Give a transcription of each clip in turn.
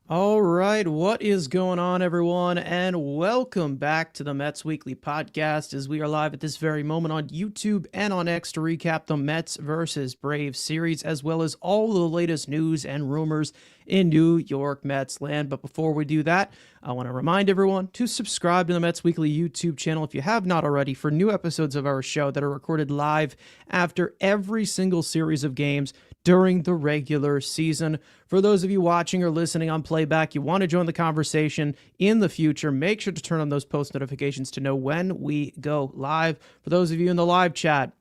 All right, what is going on, everyone? And welcome back to the Mets Weekly Podcast as we are live at this very moment on YouTube and on X to recap the Mets versus Braves series, as well as all the latest news and rumors in New York Mets land. But before we do that, I want to remind everyone to subscribe to the Mets Weekly YouTube channel if you have not already for new episodes of our show that are recorded live after every single series of games during the regular season. For those of you watching or listening on playback, you want to join the conversation in the future, make sure to turn on those post notifications to know when we go live. For those of you in the live chat,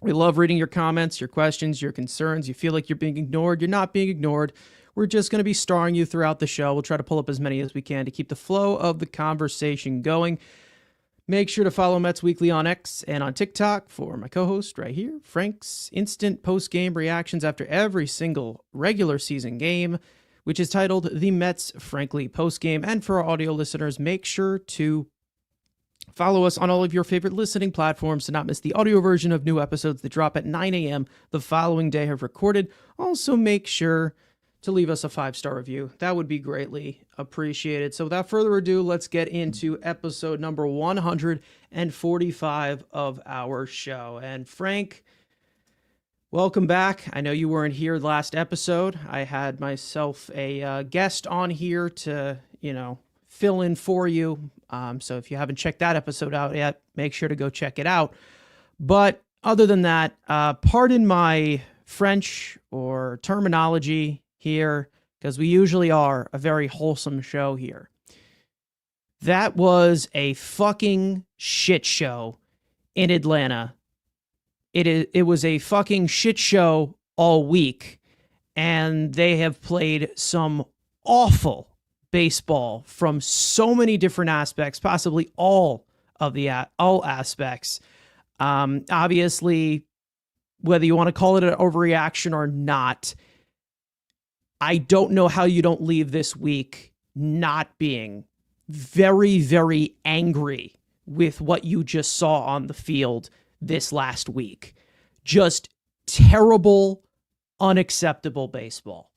we love reading your comments, your questions, your concerns. You feel like you're being ignored, you're not being ignored. We're just going to be starring you throughout the show. We'll try to pull up as many as we can to keep the flow of the conversation going. Make sure to follow Mets Weekly on X and on TikTok for my co-host right here, Frank's instant post-game reactions after every single regular season game, which is titled The Mets Frankly Postgame. And for our audio listeners, make sure to follow us on all of your favorite listening platforms to not miss the audio version of new episodes that drop at 9 a.m. the following day have recorded. Also, make sure to leave us a 5-star review. That would be greatly appreciated. So without further ado, let's get into episode number 145 of our show. And Frank, welcome back. I know you weren't here last episode. I had myself a guest on here to, fill in for you. So if you haven't checked that episode out yet, make sure to go check it out. But other than that, pardon my French or terminology here, because we usually are a very wholesome show here. That was a fucking shit show in Atlanta. It was a fucking shit show all week, and they have played some awful baseball from so many different aspects, possibly all aspects. Obviously, whether you want to call it an overreaction or not, I don't know how you don't leave this week not being very, very angry with what you just saw on the field this last week. Just terrible, unacceptable baseball.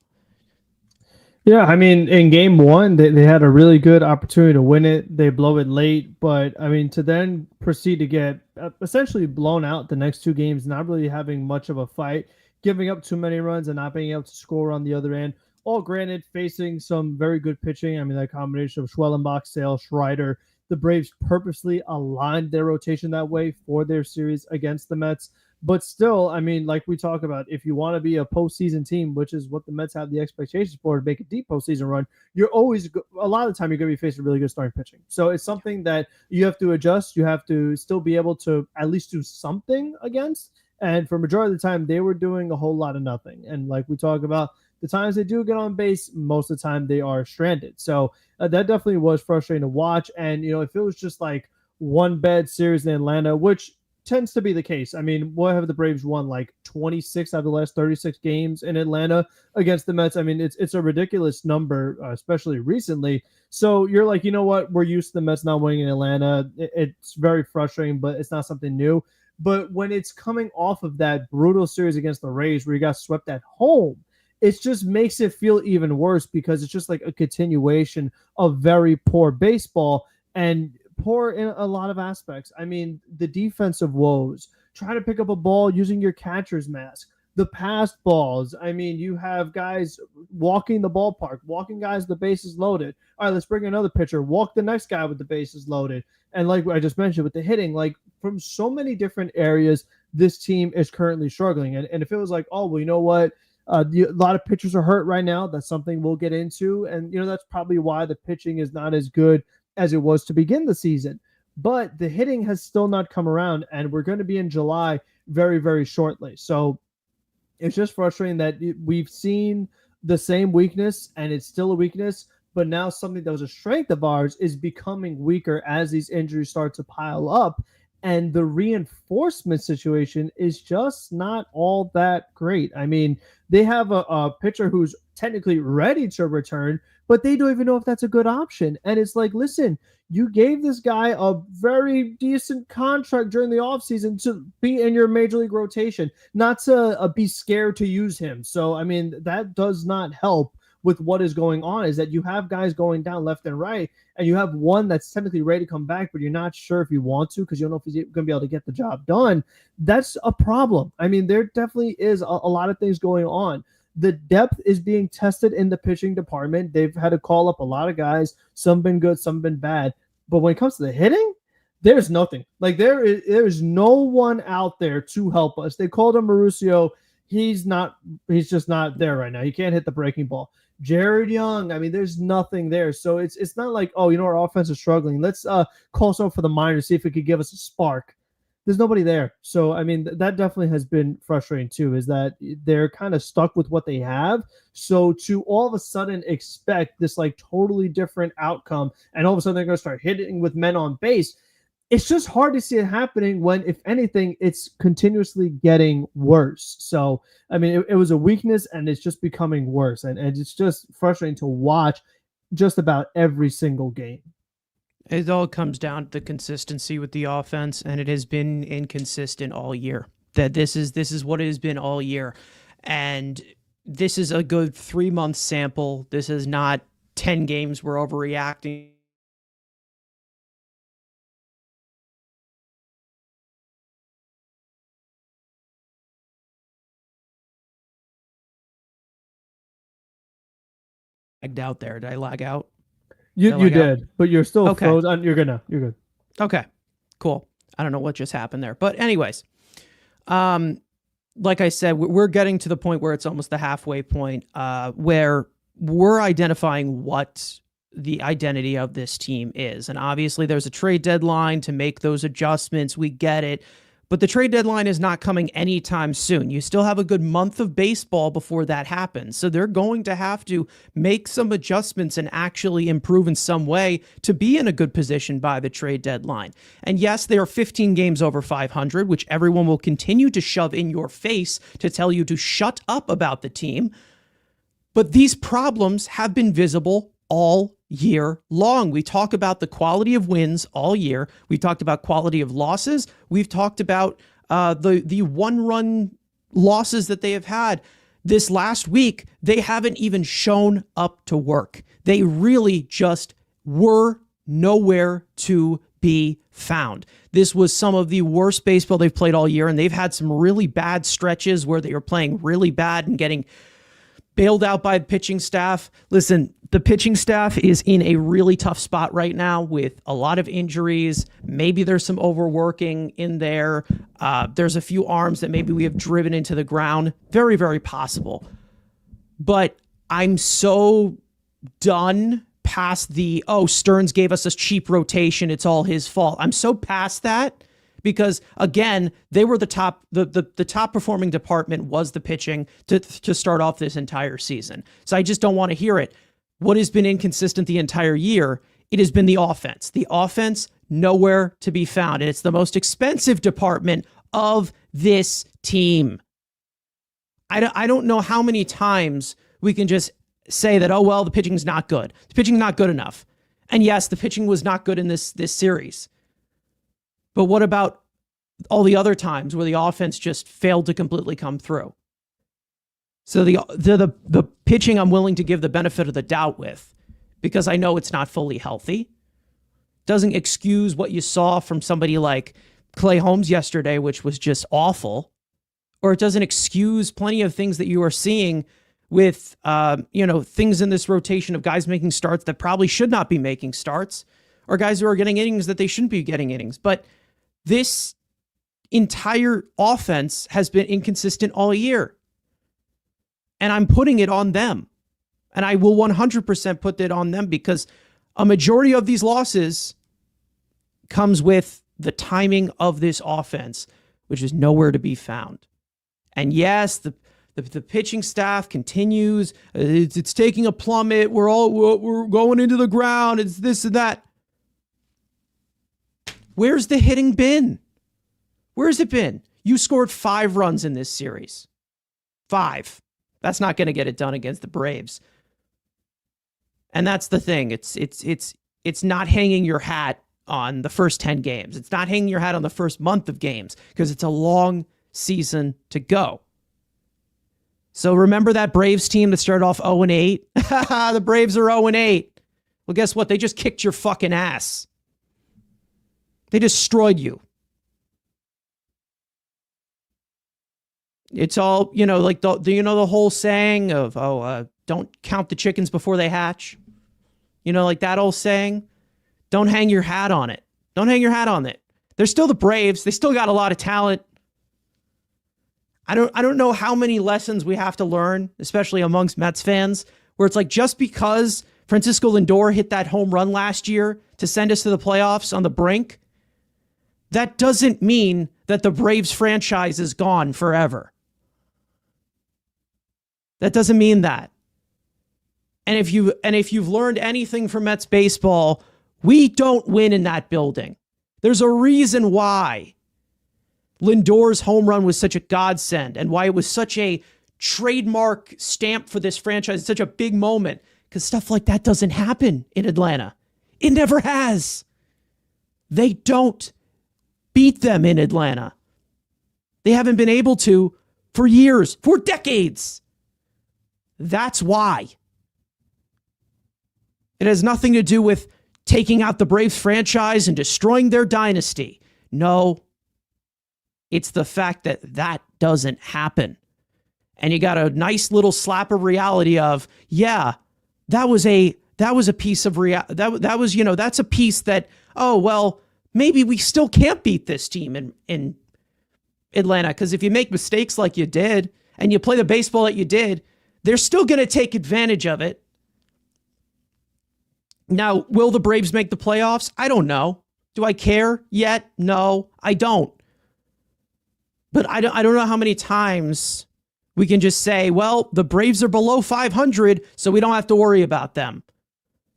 Yeah, I mean, in game one, they had a really good opportunity to win it. They blow it late, but I mean, to then proceed to get essentially blown out the next two games, not really having much of a fight, giving up too many runs and not being able to score on the other end. All granted, facing some very good pitching. I mean, that combination of Schwellenbach, Sale, Schreider, the Braves purposely aligned their rotation that way for their series against the Mets. But still, I mean, like we talk about, if you want to be a postseason team, which is what the Mets have the expectations for to make a deep postseason run, you're always, a lot of the time, you're going to be facing really good starting pitching. So it's something that you have to adjust. You have to still be able to at least do something against. And for majority of the time, they were doing a whole lot of nothing. And like we talk about, the times they do get on base, most of the time they are stranded. So that definitely was frustrating to watch. And, if it was just like one bad series in Atlanta, which tends to be the case. I mean, what have the Braves won? Like 26 out of the last 36 games in Atlanta against the Mets. I mean, it's a ridiculous number, especially recently. So you're like, you know what? We're used to the Mets not winning in Atlanta. It's very frustrating, but it's not something new. But when it's coming off of that brutal series against the Rays where you got swept at home, it just makes it feel even worse because it's just like a continuation of very poor baseball and poor in a lot of aspects. I mean, the defensive woes, trying to pick up a ball using your catcher's mask, the passed balls. I mean, you have guys walking the ballpark, walking guys, the bases loaded. All right, let's bring another pitcher, walk the next guy with the bases loaded. And like I just mentioned with the hitting, like from so many different areas, this team is currently struggling. And if it was like, oh, well, you know what? A lot of pitchers are hurt right now. That's something we'll get into. And, that's probably why the pitching is not as good as it was to begin the season. But the hitting has still not come around, and we're going to be in July very, very shortly. So it's just frustrating that we've seen the same weakness, and it's still a weakness, but now something that was a strength of ours is becoming weaker as these injuries start to pile up. And the reinforcement situation is just not all that great. I mean, they have a pitcher who's technically ready to return, but they don't even know if that's a good option. And it's like, listen, you gave this guy a very decent contract during the offseason to be in your major league rotation, not to be scared to use him. So, I mean, that does not help with what is going on is that you have guys going down left and right, and you have one that's technically ready to come back, but you're not sure if you want to because you don't know if he's going to be able to get the job done. That's a problem. I mean, there definitely is a lot of things going on. The depth is being tested in the pitching department. They've had to call up a lot of guys. Some been good, some been bad. But when it comes to the hitting, there's nothing. Like there is no one out there to help us. They called him Mauricio. He's just not there right now. He can't hit the breaking ball. Jared Young, I mean, there's nothing there. So it's not like, oh, our offense is struggling. Let's call someone for the minors, see if it could give us a spark. There's nobody there. So, I mean, that definitely has been frustrating too, is that they're kind of stuck with what they have. So to all of a sudden expect this like totally different outcome, and all of a sudden they're going to start hitting with men on base, it's just hard to see it happening when, if anything, it's continuously getting worse. So, I mean, it was a weakness and it's just becoming worse. And it's just frustrating to watch just about every single game. It all comes down to the consistency with the offense, and it has been inconsistent all year. That this is what it has been all year. And this is a good 3-month sample. This is not 10 games we're overreacting. Out there. Did I lag out? You did, but you're still okay. frozen. You're good. Okay, cool. I don't know what just happened there, but anyways, like I said, we're getting to the point where it's almost the halfway point, where we're identifying what the identity of this team is, and obviously there's a trade deadline to make those adjustments. We get it. But the trade deadline is not coming anytime soon. You still have a good month of baseball before that happens. So they're going to have to make some adjustments and actually improve in some way to be in a good position by the trade deadline. And yes, they are 15 games over 500, which everyone will continue to shove in your face to tell you to shut up about the team. But these problems have been visible all year long. We talk about the quality of wins all year. We talked about quality of losses. We've talked about the one-run losses that they have had. This last week, they haven't even shown up to work. They really just were nowhere to be found. This was some of the worst baseball they've played all year, and they've had some really bad stretches where they were playing really bad and getting bailed out by the pitching staff. Listen, the pitching staff is in a really tough spot right now with a lot of injuries. Maybe there's some overworking in there. There's a few arms that maybe we have driven into the ground. Very, very possible. But I'm so done past the, Stearns gave us a cheap rotation, it's all his fault. I'm so past that. Because again, they were the top performing department was the pitching to start off this entire season. So I just don't want to hear it. What has been inconsistent the entire year? It has been the offense. The offense, nowhere to be found. And it's the most expensive department of this team. I don't know how many times we can just say that, the pitching's not good. The pitching's not good enough. And yes, the pitching was not good in this series. But what about all the other times where the offense just failed to completely come through? So the pitching I'm willing to give the benefit of the doubt with, because I know it's not fully healthy. Doesn't excuse what you saw from somebody like Clay Holmes yesterday, which was just awful. Or it doesn't excuse plenty of things that you are seeing with, things in this rotation of guys making starts that probably should not be making starts, or guys who are getting innings that they shouldn't be getting innings. But this entire offense has been inconsistent all year. And I'm putting it on them. And I will 100% put it on them because a majority of these losses comes with the timing of this offense, which is nowhere to be found. And yes, the pitching staff continues. It's taking a plummet. We're going into the ground. It's this and that. Where's the hitting been? Where's it been? You scored 5 runs in this series. 5. That's not going to get it done against the Braves. And that's the thing. It's not hanging your hat on the first 10 games. It's not hanging your hat on the first month of games because it's a long season to go. So remember that Braves team that started off 0-8? The Braves are 0-8. Well, guess what? They just kicked your fucking ass. They destroyed you. It's all, like the whole saying of, don't count the chickens before they hatch. Like that old saying. Don't hang your hat on it. Don't hang your hat on it. They're still the Braves. They still got a lot of talent. I don't know how many lessons we have to learn, especially amongst Mets fans, where it's like just because Francisco Lindor hit that home run last year to send us to the playoffs on the brink, that doesn't mean that the Braves franchise is gone forever. That doesn't mean that. And if you've learned anything from Mets baseball, we don't win in that building. There's a reason why Lindor's home run was such a godsend and why it was such a trademark stamp for this franchise. It's such a big moment because stuff like that doesn't happen in Atlanta. It never has. They don't beat them in Atlanta. They haven't been able to for years, for decades. That's why. It has nothing to do with taking out the Braves franchise and destroying their dynasty. No. It's the fact that that doesn't happen. And you got a nice little slap of reality of, yeah, that was a piece of that was, that's a piece that, oh, well, maybe we still can't beat this team in Atlanta. Because if you make mistakes like you did and you play the baseball that you did, they're still going to take advantage of it. Now, will the Braves make the playoffs? I don't know. Do I care yet? No, I don't. But I don't know how many times we can just say, well, the Braves are below 500, so we don't have to worry about them.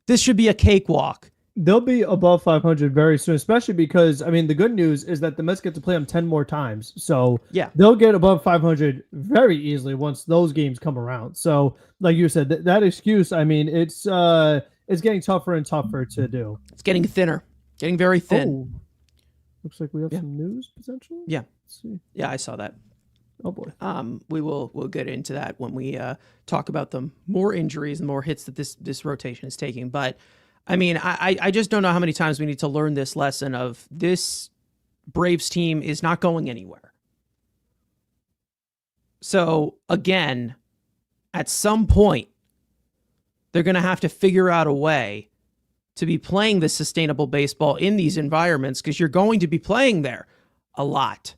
This should be a cakewalk. They'll be above 500 very soon, especially because, the good news is that the Mets get to play them 10 more times. So yeah, they'll get above 500 very easily once those games come around. So like you said, that excuse, it's getting tougher and tougher to do. It's getting thinner, getting very thin. Oh, looks like we have some news potentially. Yeah. Yeah, I saw that. Oh boy. We'll get into that when we talk about the more injuries and more hits that this rotation is taking. But I just don't know how many times we need to learn this lesson of this Braves team is not going anywhere. So again, at some point, they're going to have to figure out a way to be playing this sustainable baseball in these environments because you're going to be playing there a lot.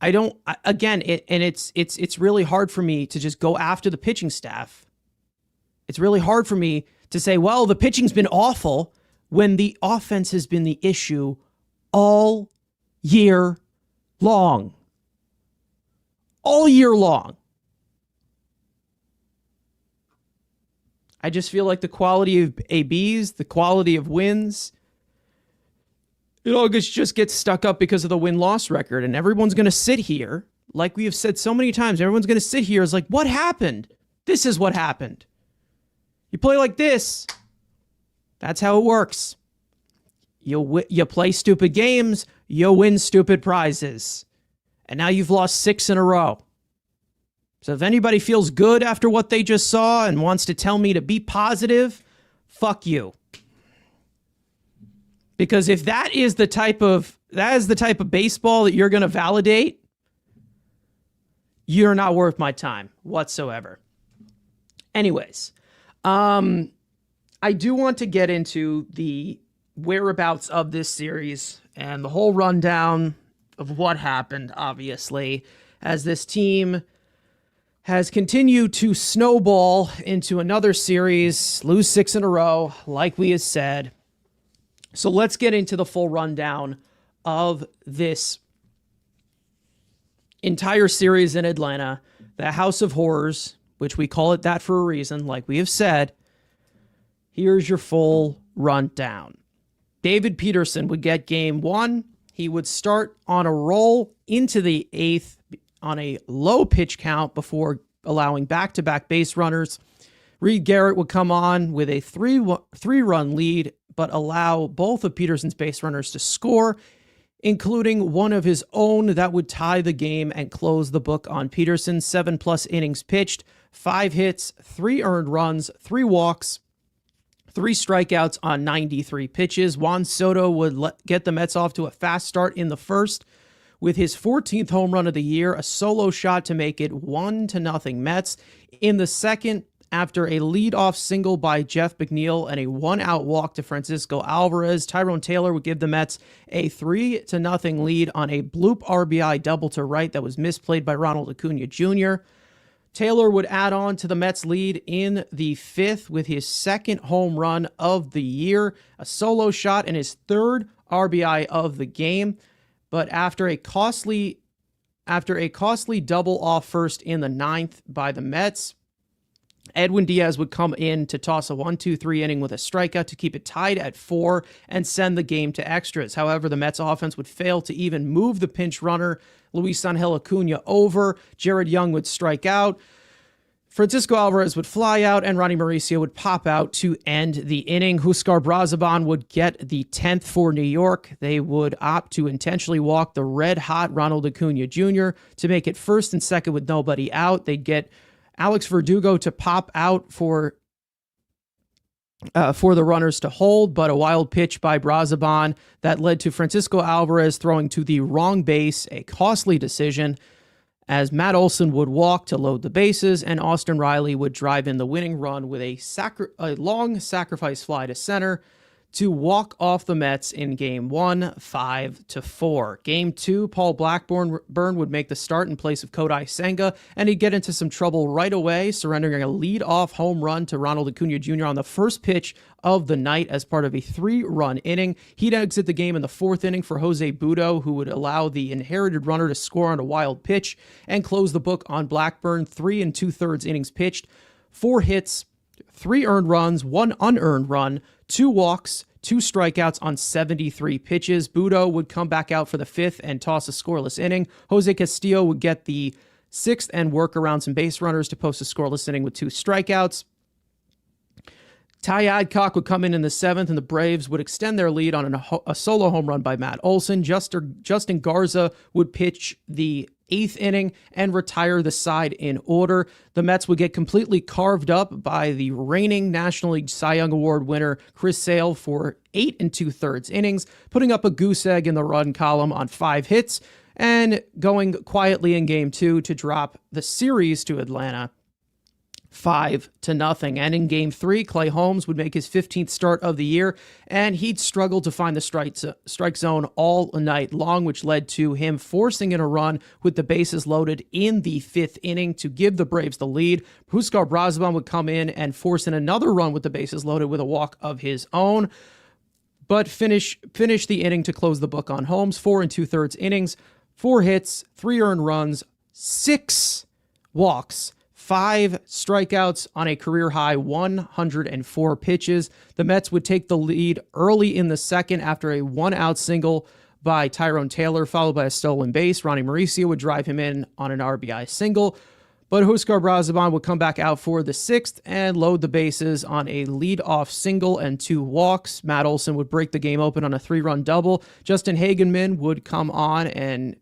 It's really hard for me to just go after the pitching staff. It's really hard for me to say, well, the pitching's been awful when the offense has been the issue all year long. All year long. I just feel like the quality of ABs, the quality of wins, it all just gets stuck up because of the win-loss record. And everyone's going to sit here, like we have said so many times, everyone's going to sit here as like, what happened? This is what happened. You play like this. That's how it works. You play stupid games, you win stupid prizes. And now you've lost 6 in a row. So if anybody feels good after what they just saw and wants to tell me to be positive, fuck you. Because if that is the type of baseball that you're going to validate, you're not worth my time whatsoever. Anyways, I do want to get into the whereabouts of this series and the whole rundown of what happened, obviously, as this team has continued to snowball into another series, lose 6 in a row, like we have said. So let's get into the full rundown of this entire series in Atlanta, the House of Horrors, which we call it that for a reason, like we have said. Here's your full rundown. David Peterson would get game 1. He would start on a roll into the 8th on a low pitch count before allowing back-to-back base runners. Reed Garrett would come on with a 3-run lead, but allow both of Peterson's base runners to score. including one of his own that would tie the game and close the book on Peterson. 7+ innings pitched, 5 hits, 3 earned runs, 3 walks, 3 strikeouts on 93 pitches. Juan Soto would get the Mets off to a fast start in the first with his 14th home run of the year, a solo shot to make it 1-0 Mets. In the second, after a leadoff single by Jeff McNeil and a 1-out walk to Francisco Alvarez, Tyrone Taylor would give the Mets a 3-0 lead on a bloop RBI double to right that was misplayed by Ronald Acuna Jr. Taylor would add on to the Mets' lead in the 5th with his 2nd home run of the year, a solo shot and his 3rd RBI of the game. But after a costly double off first in the 9th by the Mets, Edwin Diaz would come in to toss a 1-2-3 inning with a strikeout to keep it tied at 4 and send the game to extras. However, the Mets offense would fail to even move the pinch runner, Luis Angel Acuna, over. Jared Young would strike out. Francisco Alvarez would fly out, and Ronnie Mauricio would pop out to end the inning. Huascar Brazaban would get the 10th for New York. They would opt to intentionally walk the red-hot Ronald Acuna Jr. to make it 1st and 2nd with nobody out. They'd get Alex Verdugo to pop out for the runners to hold, but a wild pitch by Brazaban that led to Francisco Alvarez throwing to the wrong base, a costly decision, as Matt Olson would walk to load the bases, and Austin Riley would drive in the winning run with a long sacrifice fly to center to walk off the Mets in Game 1, 5-4. Game 2, Paul Blackburn would make the start in place of Kodai Senga, and he'd get into some trouble right away, surrendering a lead-off home run to Ronald Acuna Jr. on the first pitch of the night as part of a 3-run inning. He'd exit the game in the 4th inning for Jose Butto, who would allow the inherited runner to score on a wild pitch and close the book on Blackburn. 3 2/3 innings pitched, 4 hits, 3 earned runs, 1 unearned run, 2 walks, 2 strikeouts on 73 pitches. Butto would come back out for the 5th and toss a scoreless inning. Jose Castillo would get the 6th and work around some base runners to post a scoreless inning with 2 strikeouts. Ty Adcock would come in the 7th, and the Braves would extend their lead on a solo home run by Matt Olson. Justin Garza would pitch the 8th inning and retire the side in order. The Mets would get completely carved up by the reigning National League Cy Young Award winner Chris Sale for 8 2/3 innings, putting up a goose egg in the run column on 5 hits and going quietly in Game 2 to drop the series to Atlanta 5-0. And in Game 3, Clay Holmes would make his 15th start of the year, and he'd struggle to find the strike zone all night long, which led to him forcing in a run with the bases loaded in the 5th inning to give the Braves the lead. Huascar Brazaban would come in and force in another run with the bases loaded with a walk of his own, but finish the inning to close the book on Holmes. 4 2/3 innings, 4 hits, 3 earned runs, 6 walks, 5 strikeouts on a career-high 104 pitches. The Mets would take the lead early in the 2nd after a 1-out single by Tyrone Taylor, followed by a stolen base. Ronnie Mauricio would drive him in on an RBI single, but Huascar Brazaban would come back out for the 6th and load the bases on a lead-off single and 2 walks. Matt Olson would break the game open on a 3-run double. Justin Hagenman would come on and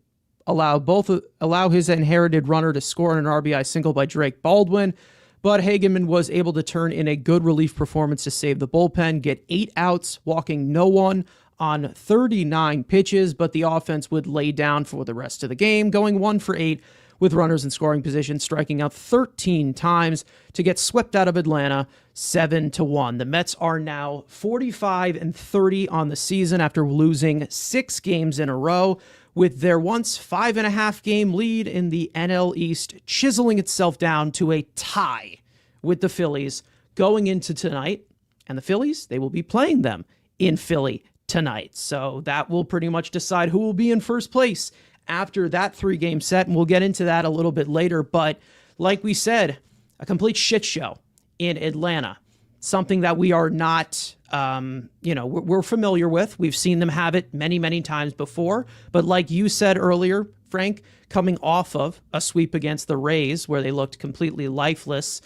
allow his inherited runner to score on an RBI single by Drake Baldwin, but Hagenman was able to turn in a good relief performance to save the bullpen, get 8 outs, walking no one on 39 pitches, but the offense would lay down for the rest of the game, going 1 for 8 with runners in scoring position, striking out 13 times to get swept out of Atlanta 7-1. The Mets are now 45-30 on the season after losing 6 games in a row, with their once 5.5-game lead in the NL East chiseling itself down to a tie with the Phillies going into tonight. And the Phillies, they will be playing them in Philly tonight. So that will pretty much decide who will be in first place after that 3-game set, and we'll get into that a little bit later. But like we said, a complete shit show in Atlanta. Something that we are not, we're familiar with. We've seen them have it many, many times before. But like you said earlier, Frank, coming off of a sweep against the Rays where they looked completely lifeless,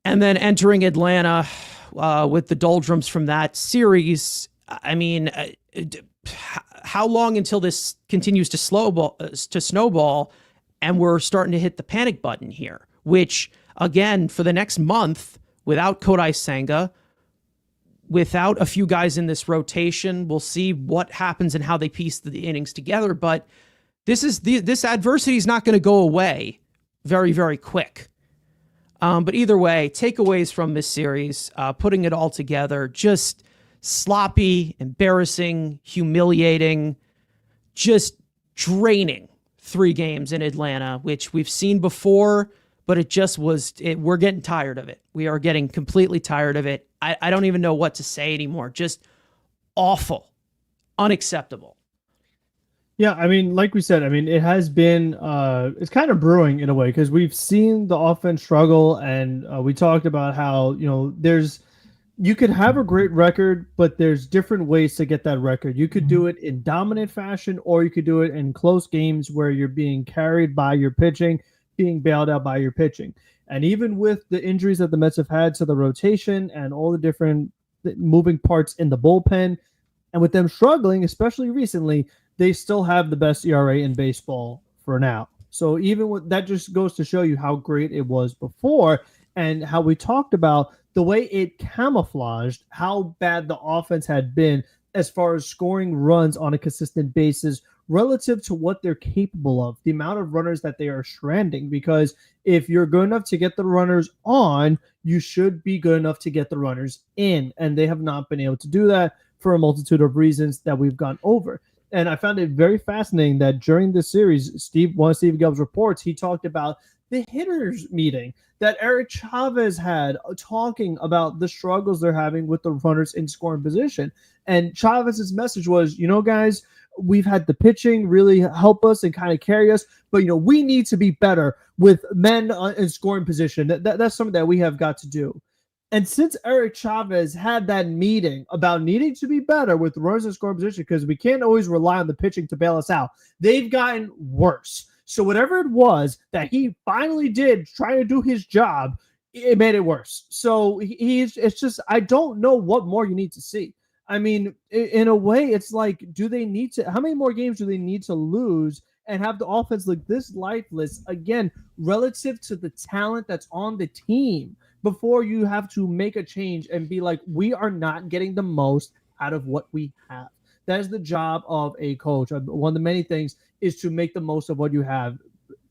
and then entering Atlanta how how long until this continues to snowball, and we're starting to hit the panic button here? Which again, for the next month, without Kodai Senga, without a few guys in this rotation, we'll see what happens and how they piece the innings together. But this adversity is not going to go away very, very quick. But either way, takeaways from this series, putting it all together, just sloppy, embarrassing, humiliating, just draining 3 games in Atlanta, which we've seen before, but it just was, we're getting tired of it. We are getting completely tired of it. I don't even know what to say anymore. Just awful, unacceptable. Yeah, I mean, like we said, I mean, it has been, it's kind of brewing in a way because we've seen the offense struggle, and we talked about how, you could have a great record, but there's different ways to get that record. You could do it in dominant fashion, or you could do it in close games where you're being carried by your pitching, being bailed out by your pitching. And even with the injuries that the Mets have had to the rotation and all the different moving parts in the bullpen, and with them struggling, especially recently, they still have the best ERA in baseball for now. So even with that, just goes to show you how great it was before, and how we talked about the way it camouflaged how bad the offense had been as far as scoring runs on a consistent basis relative to what they're capable of, the amount of runners that they are stranding. Because if you're good enough to get the runners on, you should be good enough to get the runners in. And they have not been able to do that for a multitude of reasons that we've gone over. And I found it very fascinating that during this series, one of Steve Gelb's reports, he talked about the hitters meeting that Eric Chavez had, talking about the struggles they're having with the runners in scoring position. And Chavez's message was, guys, we've had the pitching really help us and kind of carry us, but, we need to be better with men in scoring position. That's something that we have got to do. And since Eric Chavez had that meeting about needing to be better with runners in scoring position, because we can't always rely on the pitching to bail us out, they've gotten worse. So whatever it was that he finally did trying to do his job, it made it worse. So it's just, I don't know what more you need to see. I mean, in a way, it's like, how many more games do they need to lose and have the offense look this lifeless again, relative to the talent that's on the team, before you have to make a change and be like, we are not getting the most out of what we have? That is the job of a coach. One of the many things is to make the most of what you have.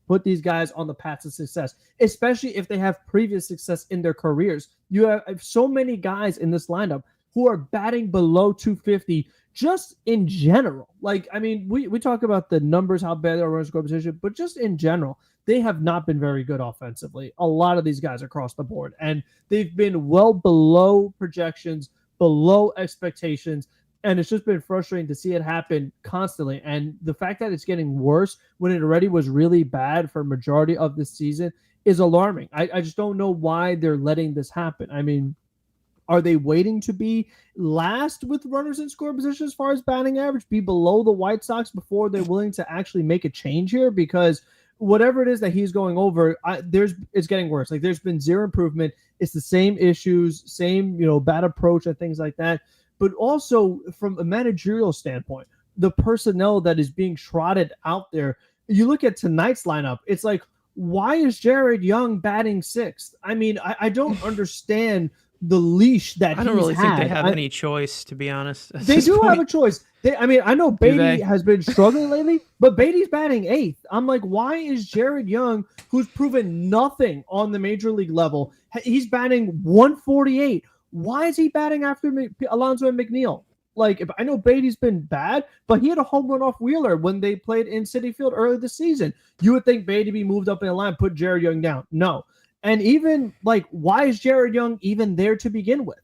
Put these guys on the path to success, especially if they have previous success in their careers. You have so many guys in this lineup who are batting below 250 just in general. Like, I mean, we talk about the numbers, how bad their runners score position, but just in general, they have not been very good offensively. A lot of these guys across the board, and they've been well below projections, below expectations. And it's just been frustrating to see it happen constantly. And the fact that it's getting worse when it already was really bad for a majority of this season is alarming. I just don't know why they're letting this happen. I mean, are they waiting to be last with runners in scoring position as far as batting average, be below the White Sox before they're willing to actually make a change here? Because whatever it is that he's going over, it's getting worse. Like, there's been zero improvement. It's the same issues, same, bad approach and things like that. But also from a managerial standpoint, the personnel that is being trotted out there, you look at tonight's lineup, it's like, why is Jared Young batting 6th? I mean, I don't understand the leash that I don't really think they have any any choice, to be honest. They do have a choice. I know Beatty has been struggling lately, but Beatty's batting 8th. I'm like, why is Jared Young, who's proven nothing on the major league level, he's batting 148? Why is he batting after Alonso and McNeil? Like, I know Beatty's been bad, but he had a home run off Wheeler when they played in Citi Field earlier this season. You would think Beatty be moved up in the line, put Jared Young down. No. And even, like, why is Jared Young even there to begin with?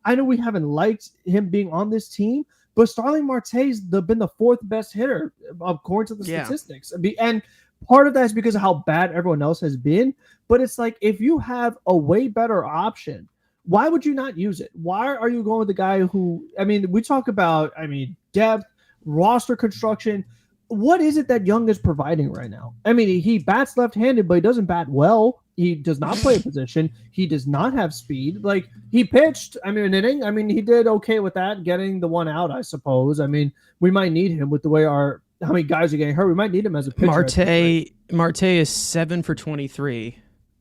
I know we haven't liked him being on this team, but Starling Marte's been the 4th best hitter according to the statistics. And part of that is because of how bad everyone else has been. But it's like, if you have a way better option, why would you not use it? Why are you going with the guy who, we talk about, depth, roster construction. What is it that Young is providing right now? He bats left-handed, but he doesn't bat well. He does not play a position. He does not have speed. Like, he pitched, I mean, an inning. I mean, he did okay with that, getting the one out, I suppose. I mean, we might need him with the way how many guys are getting hurt. We might need him as a pitcher. Marte is 7 for 23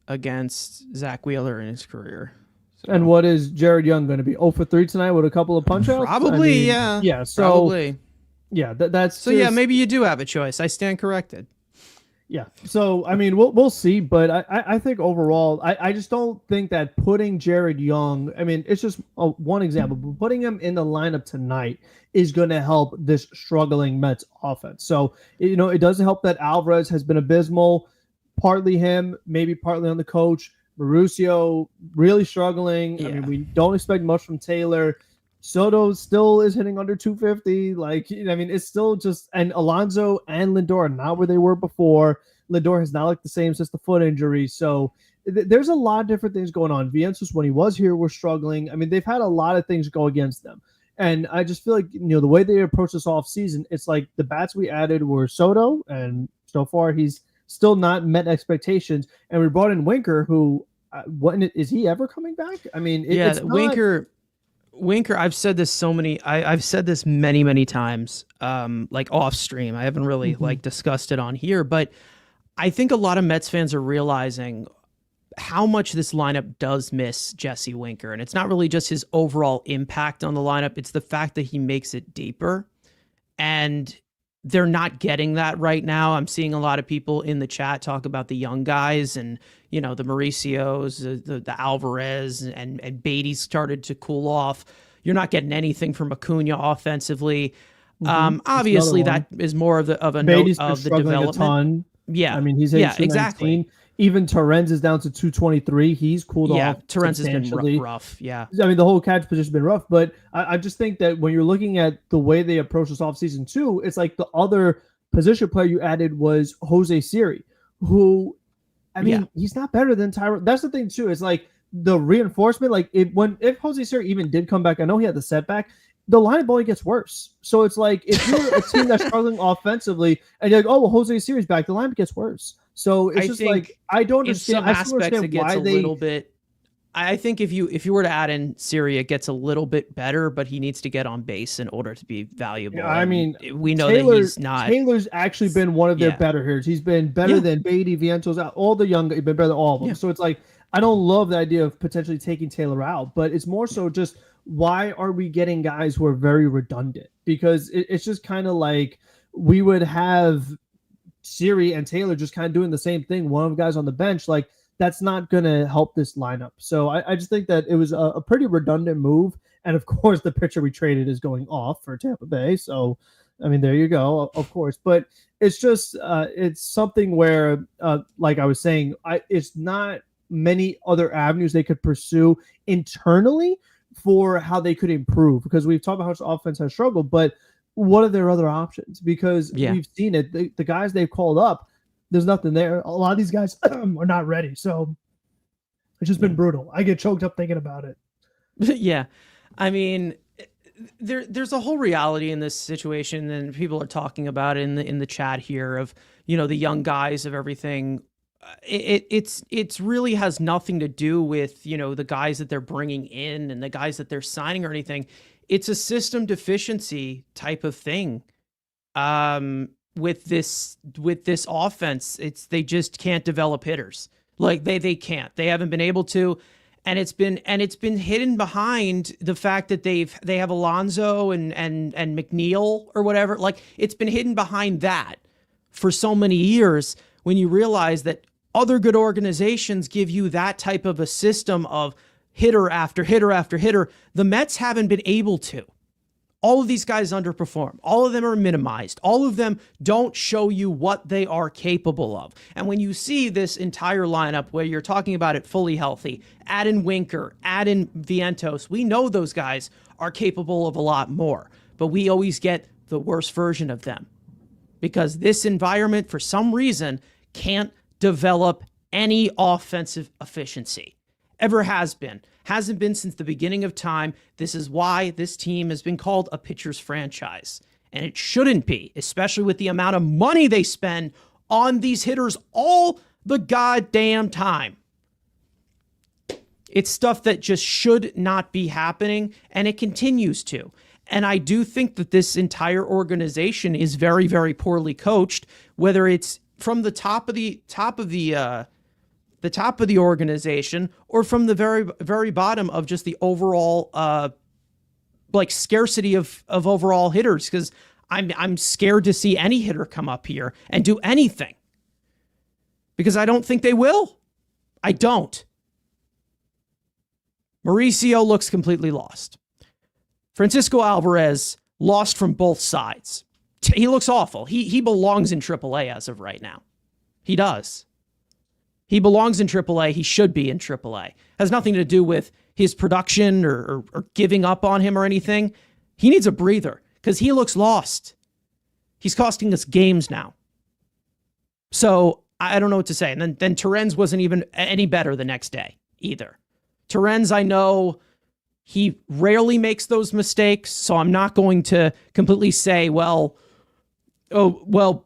against Zach Wheeler in his career. So. And what is Jared Young going to be? 0 for 3 tonight with a couple of punch outs? Probably, yeah. Yeah, so probably. Yeah, that's so. Yeah, maybe you do have a choice. I stand corrected. Yeah, so I mean, we'll see, but I think overall, I just don't think that putting Jared Young, I mean, it's just one example, but putting him in the lineup tonight is going to help this struggling Mets offense. So, you know, it doesn't help that Alvarez has been abysmal, partly him, maybe partly on the coach. Mauricio really struggling. Yeah. I mean, we don't expect much from Taylor. Soto still is hitting under 250. Like, I mean, it's still just, and Alonso and Lindor are not where they were before. Lindor has not looked the same since the foot injury. So there's a lot of different things going on. Vientos, when he was here, were struggling. I mean, they've had a lot of things go against them. And I just feel like, you know, the way they approach this off season, it's like the bats we added were Soto, and so far he's still not met expectations. And we brought in Winker, who, is he ever coming back? I mean, it's not... Winker, I've said this I've said this many times, like off stream. I haven't really like discussed it on here, but I think a lot of Mets fans are realizing how much this lineup does miss Jesse Winker. And it's not really just his overall impact on the lineup. It's the fact that he makes it deeper, and they're not getting that right now. I'm seeing a lot of people in the chat talk about the young guys and, you know, the Mauricios, the Alvarez, and Beatty started to cool off. You're not getting anything from Acuna offensively. Obviously, that is more of a note of the development. A ton. Yeah, I mean, he's exactly. Even Torrens is down to 223. He's cooled off. Yeah, Torrens has been rough. Yeah, I mean, the whole catch position has been rough, but I just think that when you're looking at the way they approach this offseason too, it's like the other position player you added was Jose Siri, who, I mean, he's not better than Tyron. That's the thing too. It's like the reinforcement. Like if Jose Siri even did come back, I know he had the setback. The lineup only gets worse. So it's like if you're a team that's struggling offensively and you're like, oh, well, Jose Siri's back, the lineup gets worse. So it's just like, I don't understand. In some aspects, it gets a little bit. I think if you were to add in Siri, it gets a little bit better, but he needs to get on base in order to be valuable. Yeah, I mean, we know that he's not. Taylor's actually been one of their better hitters. He's been better than Beatty, Vientos, all the young. He's been better than all of them. Yeah. So it's like, I don't love the idea of potentially taking Taylor out, but it's more so just, why are we getting guys who are very redundant? Because it's just kind of like we would have Siri and Taylor just kind of doing the same thing. One of the guys on the bench, like, that's not going to help this lineup. So I just think that it was a pretty redundant move. And of course, the pitcher we traded is going off for Tampa Bay. So, I mean, there you go, of course. But it's just, it's something where, like I was saying, it's not many other avenues they could pursue internally for how they could improve, because we've talked about how much offense has struggled, but what are their other options? Because we've seen it. The guys they've called up, there's nothing there. A lot of these guys are not ready. So it's just been brutal. I get choked up thinking about it. Yeah. I mean, there's a whole reality in this situation, and people are talking about it in the chat here of, you know, the young guys of everything. It's really has nothing to do with, you know, the guys that they're bringing in and the guys that they're signing or anything. It's a system deficiency type of thing. With this offense, they just can't develop hitters. Like they can't. They haven't been able to, and it's been hidden behind the fact that they have Alonso and McNeil or whatever. Like, it's been hidden behind that for so many years, when you realize that other good organizations give you that type of a system of hitter after hitter after hitter. The Mets haven't been able to. All of these guys underperform. All of them are minimized. All of them don't show you what they are capable of. And when you see this entire lineup where you're talking about it fully healthy, add in Winker, add in Vientos, we know those guys are capable of a lot more, but we always get the worst version of them because this environment, for some reason, can't develop any offensive efficiency. Ever has been. Hasn't been since the beginning of time. This is why this team has been called a pitcher's franchise. And it shouldn't be, especially with the amount of money they spend on these hitters all the goddamn time. It's stuff that just should not be happening, and it continues to. And I do think that this entire organization is very, very poorly coached, whether it's from the top of the organization or from the very, very bottom of just the overall scarcity of overall hitters. Because I'm scared to see any hitter come up here and do anything, because I don't think they will. I don't. Mauricio looks completely lost. Francisco Alvarez lost from both sides. He looks awful. He belongs in AAA as of right now. He does. He belongs in AAA. He should be in AAA. Has nothing to do with his production or giving up on him or anything. He needs a breather because he looks lost. He's costing us games now. So I don't know what to say. And then Torrens wasn't even any better the next day either. Torrens, I know he rarely makes those mistakes, so I'm not going to completely say,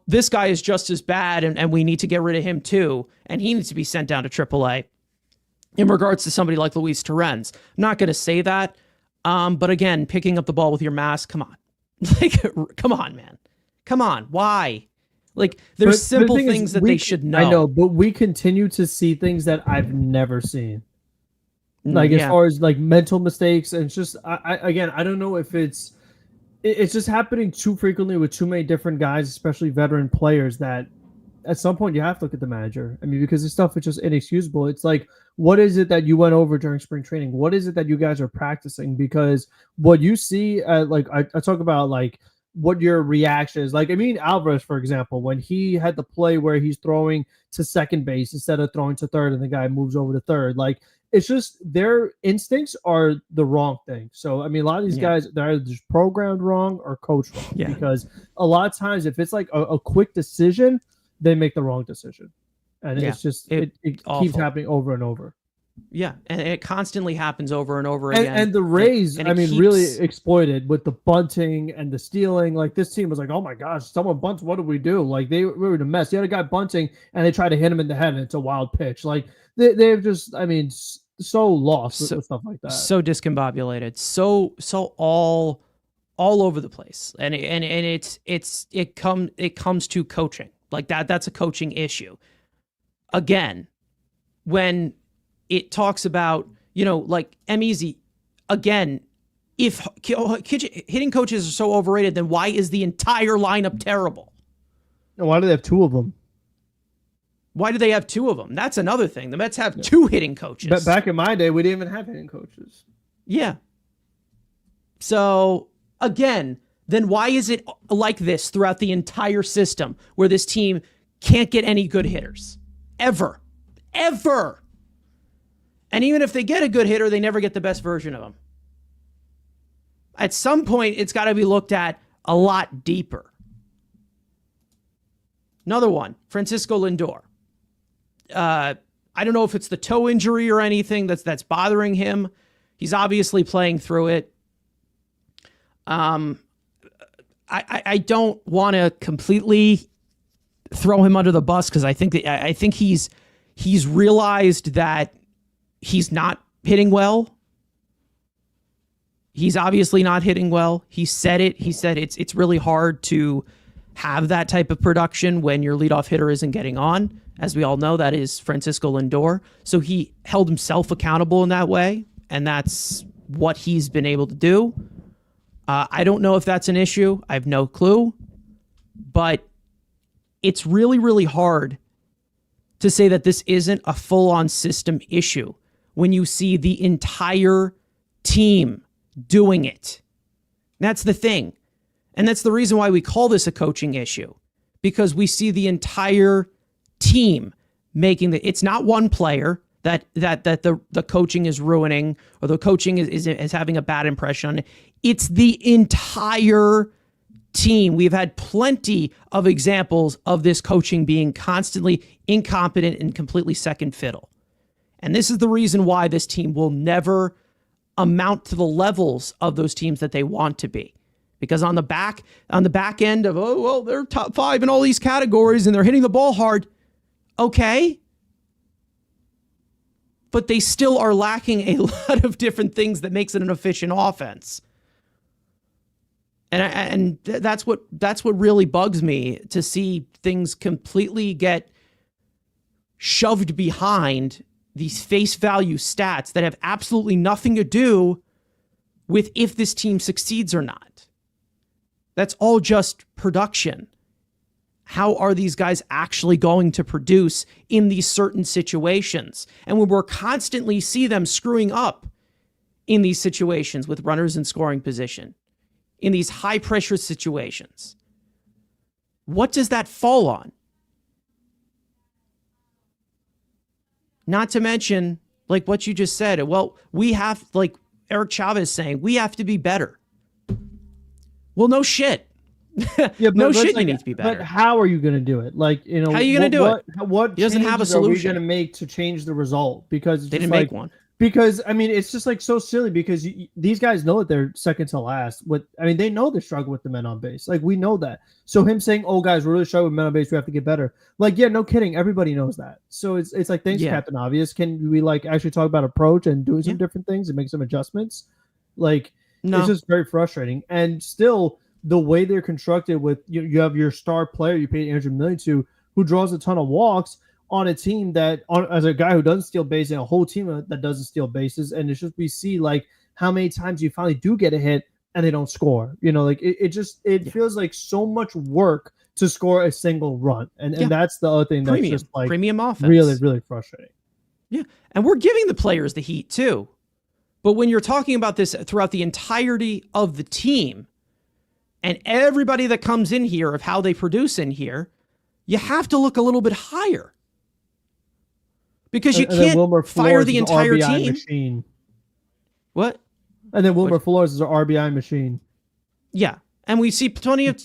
this guy is just as bad and we need to get rid of him too, and he needs to be sent down to AAA in regards to somebody like Luis Torrens. I'm not going to say that, but again, picking up the ball with your mask, come on. Come on, man. Come on, why? There's simple things that they should know. I know, but we continue to see things that I've never seen. As far as mental mistakes, and it's just I don't know if it's just happening too frequently with too many different guys, especially veteran players, that at some point you have to look at the manager. I mean, because this stuff is just inexcusable. It's what is it that you went over during spring training? What is it that you guys are practicing? Because what you see, I talk about what your reaction is. Alvarez, for example, when he had the play where he's throwing to second base instead of throwing to third and the guy moves over to third, it's just their instincts are the wrong thing. So, a lot of these guys, they're either just programmed wrong or coached wrong. Yeah. Because a lot of times, if it's a quick decision, they make the wrong decision. And it's just, it keeps happening over and over. Yeah, and it constantly happens over and over again. And the Rays, really exploited with the bunting and the stealing. This team was oh my gosh, someone bunts, what do we do? They were in a mess. You had a guy bunting, and they tried to hit him in the head, and it's a wild pitch. They've just, so lost with stuff like that. So discombobulated. So all over the place. And it comes to coaching. That's a coaching issue. Again, when it talks about, M-Easy, again, if hitting coaches are so overrated, then why is the entire lineup terrible? And why do they have two of them? Why do they have two of them? That's another thing. The Mets have two hitting coaches. But back in my day, we didn't even have hitting coaches. Yeah. So, again, then why is it like this throughout the entire system where this team can't get any good hitters? Ever. Ever. And even if they get a good hitter, they never get the best version of them. At some point, it's got to be looked at a lot deeper. Another one, Francisco Lindor. I don't know if it's the toe injury or anything that's bothering him. He's obviously playing through it. I don't want to completely throw him under the bus, because I think he's realized that he's not hitting well. He's obviously not hitting well. He said it. He said it's really hard to have that type of production when your leadoff hitter isn't getting on. As we all know, that is Francisco Lindor. So he held himself accountable in that way, and that's what he's been able to do. I don't know if that's an issue. I have no clue. But it's really, really hard to say that this isn't a full-on system issue when you see the entire team doing it. That's the thing. And that's the reason why we call this a coaching issue, because we see the entire team making it's not one player that the coaching is ruining, or the coaching is having a bad impression. It's the entire team. We've had plenty of examples of this coaching being constantly incompetent and completely second fiddle. And this is the reason why this team will never amount to the levels of those teams that they want to be. Because on the back end of, they're top 5 in all these categories and they're hitting the ball hard. Okay. but they still are lacking a lot of different things that makes it an efficient offense. And that's what really bugs me, to see things completely get shoved behind these face value stats that have absolutely nothing to do with if this team succeeds or not. That's all just production. How are these guys actually going to produce in these certain situations? And when we're constantly see them screwing up in these situations with runners in scoring position, in these high pressure situations, what does that fall on? Not to mention, like what you just said, well, we have, like Eric Chavez saying, we have to be better. Well, no shit. Yeah, no shit, like, you need to be better. But how are you going to do it? Like, you know, how are you going to do it? What he doesn't have a solution. Are we going to make to change the result? Because it's they didn't like, make one. Because I mean, it's just like so silly. Because these guys know that they're second to last. They know they struggle with the men on base. Like, we know that. So him saying, "Oh, guys, we're really struggling with men on base. We have to get better." Like, yeah, no kidding. Everybody knows that. So it's like, thanks, Captain Obvious. Can we like actually talk about approach and doing some different things and make some adjustments? Like, it's just very frustrating. And still, the way they're constructed with you have your star player you paid $800 million to, who draws a ton of walks on a team that, as a guy who doesn't steal bases, and a whole team that doesn't steal bases. And it's just, we see like how many times you finally do get a hit and they don't score. You know, like it feels like so much work to score a single run. And that's the other thing that's just like premium offense. Really, really frustrating. Yeah. And we're giving the players the heat too. But when you're talking about this throughout the entirety of the team, and everybody that comes in here of how they produce in here, you have to look a little bit higher. Because you can't fire the entire team. Machine. What? And then Wilmer Flores is an RBI machine. Yeah. And we see plenty of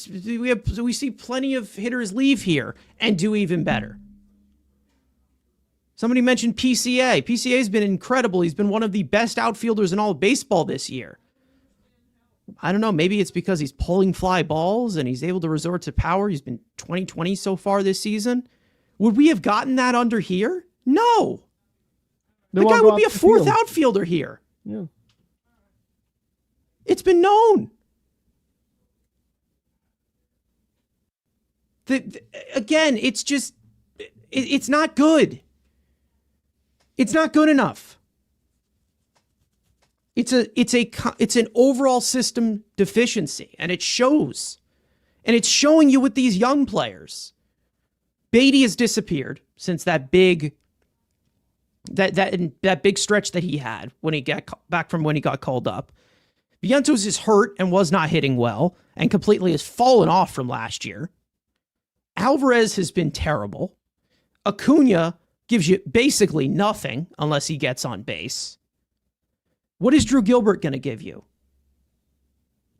hitters leave here and do even better. Somebody mentioned PCA. PCA's been incredible. He's been one of the best outfielders in all of baseball this year. I don't know. Maybe it's because he's pulling fly balls and he's able to resort to power. He's been 20-20 so far this season. Would we have gotten that under here? No. The guy would be a fourth outfielder here. Yeah. It's been known. Again, it's just, it's not good. It's not good enough. It's an overall system deficiency, and it shows. And it's showing you with these young players. Beatty has disappeared since that big stretch that he had when he got back from when he got called up. Vientos is hurt and was not hitting well and completely has fallen off from last year. Alvarez has been terrible. Acuna gives you basically nothing unless he gets on base. What is Drew Gilbert going to give you?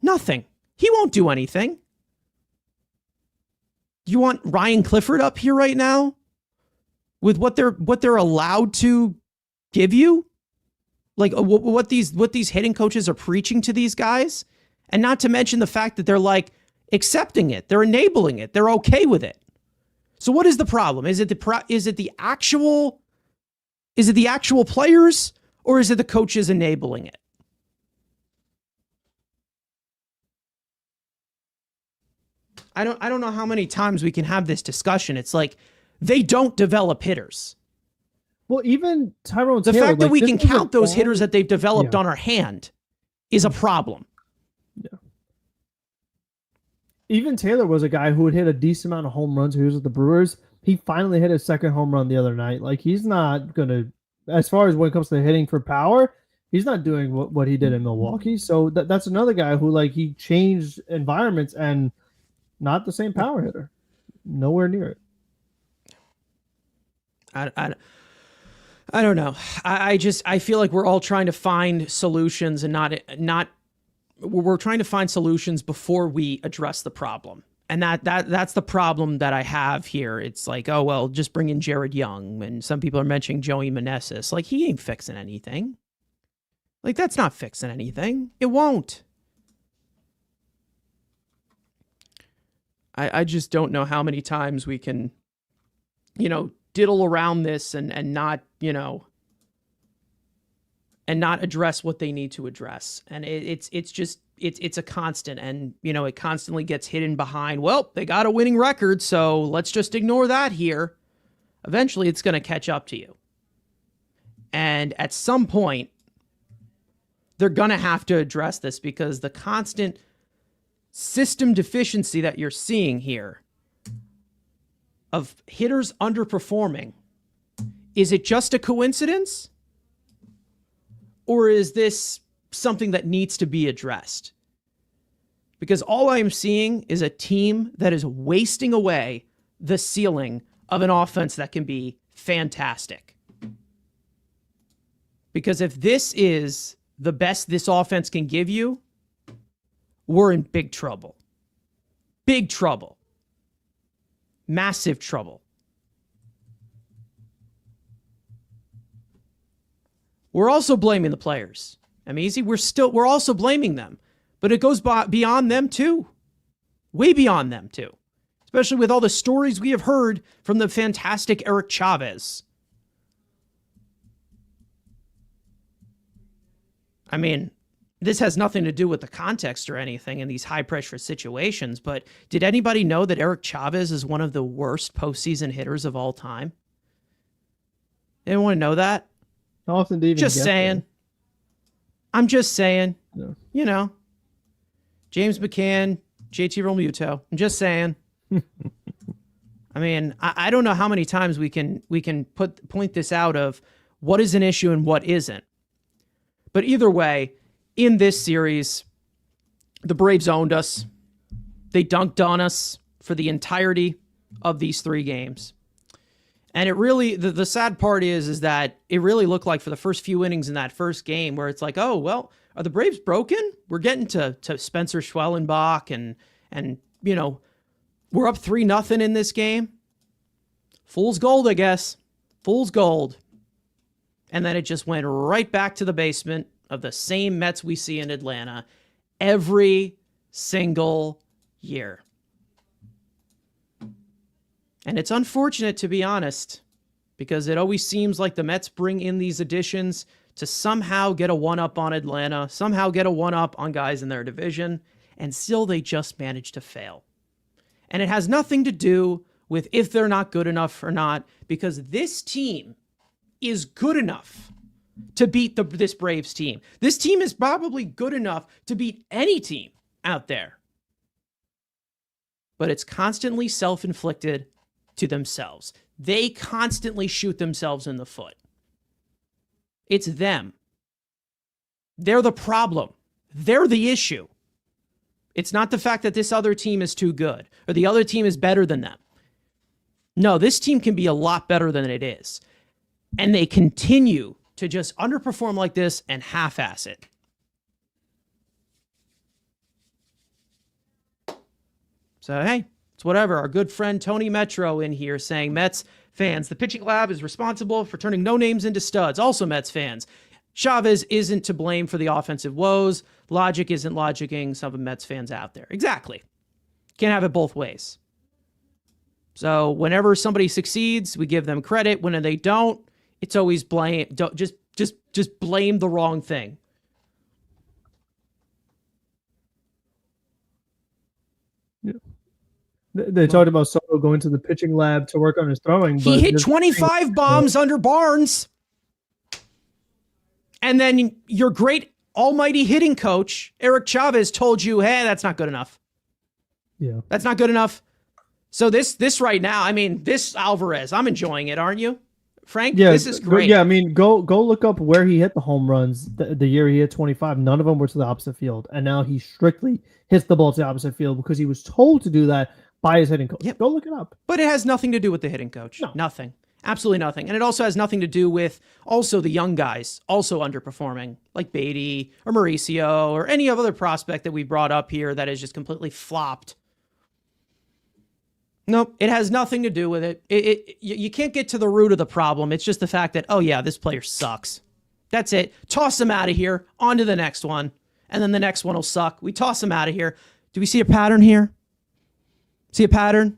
Nothing. He won't do anything. You want Ryan Clifford up here right now with what they're allowed to give you? Like what these hitting coaches are preaching to these guys? And not to mention the fact that they're like accepting it. They're enabling it. They're okay with it. So what is the problem? Is it the actual players, or is it the coaches enabling it? I don't know how many times we can have this discussion. It's like they don't develop hitters. Well, even Tyrone Taylor, the fact that we can count those hitters that they've developed on our hand is a problem. Yeah. Even Taylor was a guy who would hit a decent amount of home runs. He was with the Brewers. He finally hit his second home run the other night. Like, he's not going to, as far as when it comes to hitting for power, he's not doing what he did in Milwaukee. So that's another guy who, like, he changed environments and not the same power hitter. Nowhere near it. I don't know. I feel like we're all trying to find solutions and not we're trying to find solutions before we address the problem. And that's the problem that I have here. It's like, oh, well, just bring in Jared Young. And some people are mentioning Joey Meneses. Like, he ain't fixing anything. Like, that's not fixing anything. It won't. I just don't know how many times we can, diddle around this and not, and not address what they need to address. And it's a constant, and it constantly gets hidden behind, well, they got a winning record, so let's just ignore that here. Eventually it's going to catch up to you. And at some point, they're going to have to address this, because the constant system deficiency that you're seeing here of hitters underperforming, is it just a coincidence? Or is this something that needs to be addressed? Because all I'm seeing is a team that is wasting away the ceiling of an offense that can be fantastic. Because if this is the best this offense can give you, we're in big trouble. Big trouble. Massive trouble. We're also blaming the players. We're also blaming them. But it goes beyond them too. Way beyond them too. Especially with all the stories we have heard from the fantastic Eric Chavez. I mean, this has nothing to do with the context or anything in these high-pressure situations, but did anybody know that Eric Chavez is one of the worst postseason hitters of all time? Anyone know that? How often do you even just get saying. there? I'm just saying. Yeah. James McCann, JT Realmuto. I'm just saying. I mean, I don't know how many times we can point this out of what is an issue and what isn't. But either way, in this series, the Braves owned us. They dunked on us for the entirety of these 3 games. And it really, the sad part is that it really looked like for the first few innings in that first game where it's like, oh, well, are the Braves broken? We're getting to Spencer Schwellenbach and we're up 3-0 in this game. Fool's gold, I guess. Fool's gold. And then it just went right back to the basement of the same Mets we see in Atlanta every single year. And it's unfortunate, to be honest, because it always seems like the Mets bring in these additions to somehow get a one-up on Atlanta, somehow get a one-up on guys in their division, and still they just manage to fail. And it has nothing to do with if they're not good enough or not, because this team is good enough to beat this Braves team. This team is probably good enough to beat any team out there. But it's constantly self-inflicted to themselves. They constantly shoot themselves in the foot. It's them. They're the problem. They're the issue. It's not the fact that this other team is too good or the other team is better than them. No, this team can be a lot better than it is. And they continue to just underperform like this and half-ass it. So, hey, it's whatever. Our good friend Tony Metro in here saying, Mets fans, the pitching lab is responsible for turning no names into studs. Also, Mets fans, Chavez isn't to blame for the offensive woes. Logic isn't logicking some of the Mets fans out there. Exactly. Can't have it both ways. So whenever somebody succeeds, we give them credit. When they don't, it's always blame. Don't just blame the wrong thing. Yeah. They talked about Soto going to the pitching lab to work on his throwing. He hit 25 bombs under Barnes. And then your great almighty hitting coach, Eric Chavez, told you, hey, that's not good enough. Yeah. That's not good enough. So this right now, I mean, this Alvarez, I'm enjoying it, aren't you? Frank, yeah, this is great. Yeah, I mean, go look up where he hit the home runs the year he hit 25. None of them were to the opposite field. And now he strictly hits the ball to the opposite field because he was told to do that by his hitting coach. Yep. Go look it up. But it has nothing to do with the hitting coach. No. Nothing. Absolutely nothing. And it also has nothing to do with also the young guys also underperforming, like Beatty or Mauricio or any other prospect that we brought up here that has just completely flopped. Nope, it has nothing to do with it. You can't get to the root of the problem. It's just the fact that, oh yeah, this player sucks. That's it. Toss him out of here. On to the next one. And then the next one will suck. We toss him out of here. Do we see a pattern here? See a pattern?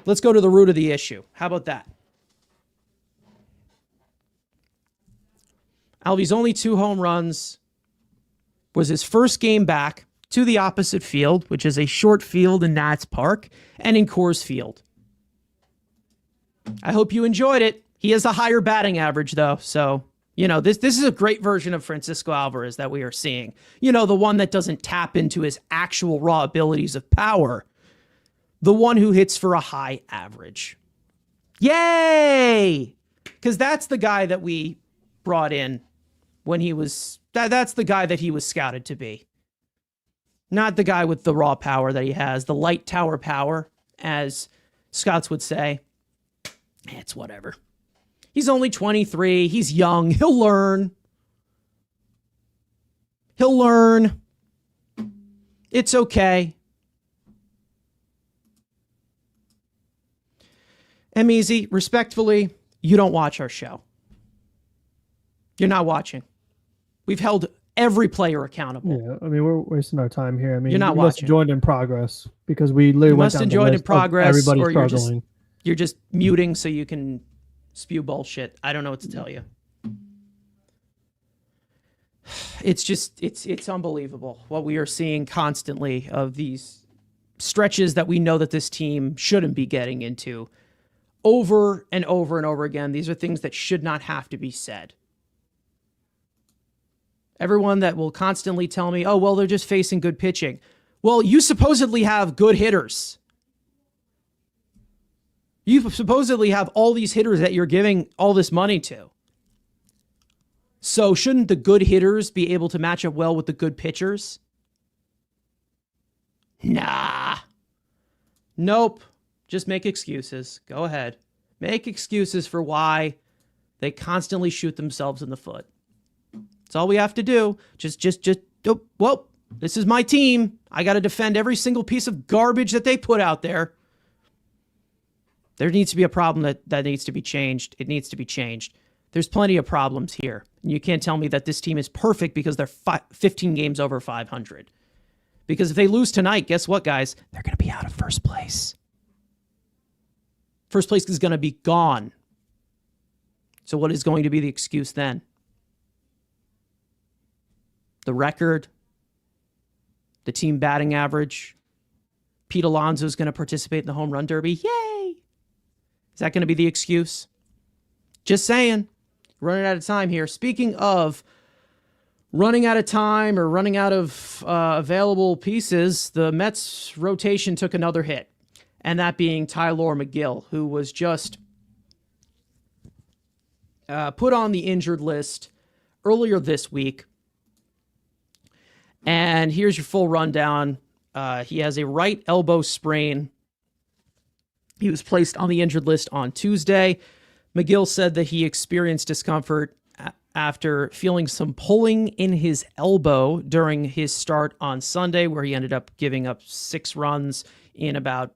Let's go to the root of the issue. How about that? Alvy's only 2 home runs was his first game back to the opposite field, which is a short field in Nats Park and in Coors Field. I hope you enjoyed it. He has a higher batting average, though, so, this is a great version of Francisco Alvarez that we are seeing. The one that doesn't tap into his actual raw abilities of power. The one who hits for a high average. Yay! Because that's the guy that we brought in when he was... That's the guy that he was scouted to be. Not the guy with the raw power that he has. The light tower power, as Scots would say. It's whatever. He's only 23. He's young. He'll learn. It's okay. Easy, respectfully, you don't watch our show. You're not watching. We've held every player accountable. Yeah, we're wasting our time here. You're not you must have joined in progress because we literally went down the list of everybody struggling. You're just muting so you can spew bullshit. I don't know what to tell you. It's unbelievable what we are seeing constantly of these stretches that we know that this team shouldn't be getting into over and over and over again. These are things that should not have to be said. Everyone that will constantly tell me, oh, well, they're just facing good pitching. Well, you supposedly have good hitters. You supposedly have all these hitters that you're giving all this money to. So shouldn't the good hitters be able to match up well with the good pitchers? Nah. Nope. Just make excuses. Go ahead. Make excuses for why they constantly shoot themselves in the foot. That's all we have to do. Well, this is my team. I got to defend every single piece of garbage that they put out there. There needs to be a problem that needs to be changed. It needs to be changed. There's plenty of problems here. And you can't tell me that this team is perfect because they're 15 games over 500. Because if they lose tonight, guess what, guys? They're going to be out of first place. First place is going to be gone. So what is going to be the excuse then? The record, the team batting average. Pete Alonso is going to participate in the home run derby. Yay! Is that going to be the excuse? Just saying. Running out of time here. Speaking of running out of time or running out of available pieces, the Mets rotation took another hit. And that being Tylor Megill, who was just put on the injured list earlier this week. And here's your full rundown. He has a right elbow sprain. He was placed on the injured list on Tuesday. Megill said that he experienced discomfort after feeling some pulling in his elbow during his start on Sunday, where he ended up giving up 6 runs in about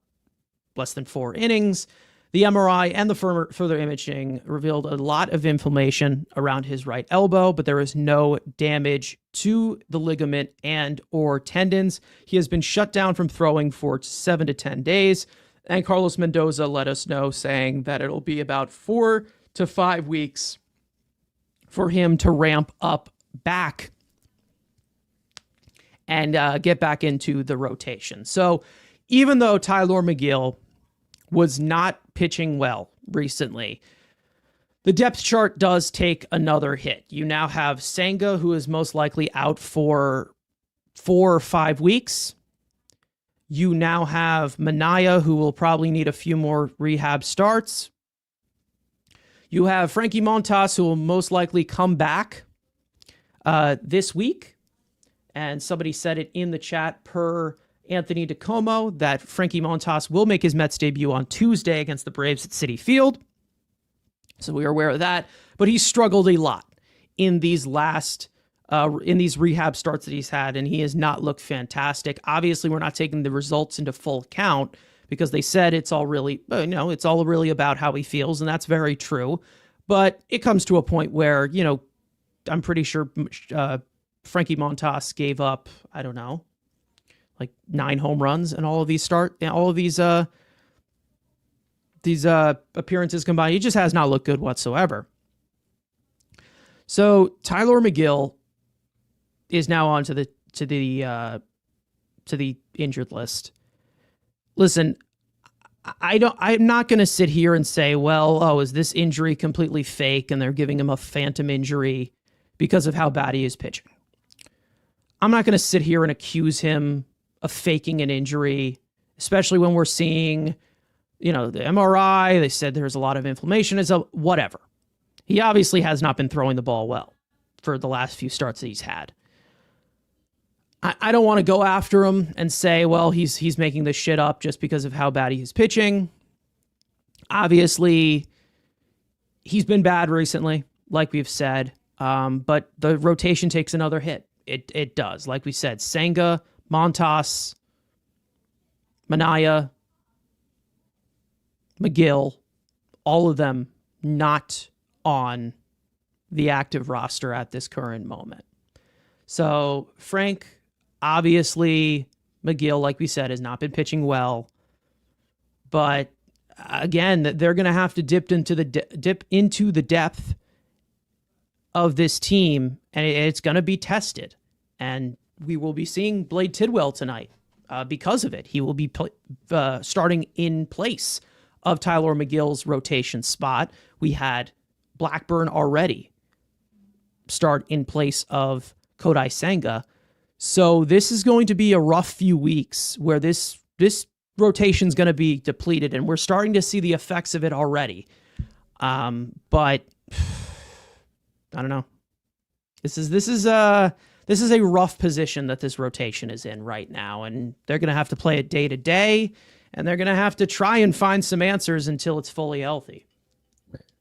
less than 4 innings. The MRI and the further imaging revealed a lot of inflammation around his right elbow, but there is no damage to the ligament and or tendons. He has been shut down from throwing for 7 to 10 days. And Carlos Mendoza let us know, saying that it'll be about 4 to 5 weeks for him to ramp up back and get back into the rotation. So even though Tylor Megill was not pitching well recently, the depth chart does take another hit. You now have Senga, who is most likely out for 4 or 5 weeks. You now have Manaya, who will probably need a few more rehab starts. You have Frankie Montas, who will most likely come back this week. And somebody said it in the chat per Anthony DeComo that Frankie Montas will make his Mets debut on Tuesday against the Braves at Citi Field. So we are aware of that. But he's struggled a lot in these rehab starts that he's had, and he has not looked fantastic. Obviously, we're not taking the results into full account because they said it's all really about how he feels, and that's very true. But it comes to a point where, I'm pretty sure Frankie Montas gave up, I don't know, like 9 home runs and all of these appearances combined. He just has not looked good whatsoever. So Tylor Megill is now on to the injured list. Listen, I'm not going to sit here and say, well, oh, is this injury completely fake and they're giving him a phantom injury because of how bad he is pitching. I'm not going to sit here and accuse him of faking an injury, especially when we're seeing, the MRI. They said there's a lot of inflammation. Is whatever. He obviously has not been throwing the ball well for the last few starts that he's had. I don't want to go after him and say, well, he's making this shit up just because of how bad he is pitching. Obviously, he's been bad recently, like we've said, but the rotation takes another hit. It does. Like we said, Senga, Montas, Manaya, Megill, all of them not on the active roster at this current moment. So Frank, obviously, Megill, like we said, has not been pitching well. But again, they're going to have to dip into the depth of this team, and it's going to be tested. And we will be seeing Blade Tidwell tonight because of it. He will be starting in place of Tylor Megill's rotation spot. We had Blackburn already start in place of Kodai Senga. So this is going to be a rough few weeks where this rotation is going to be depleted, and we're starting to see the effects of it already. But I don't know. This is a rough position that this rotation is in right now, and they're going to have to play it day to day, and they're going to have to try and find some answers until it's fully healthy.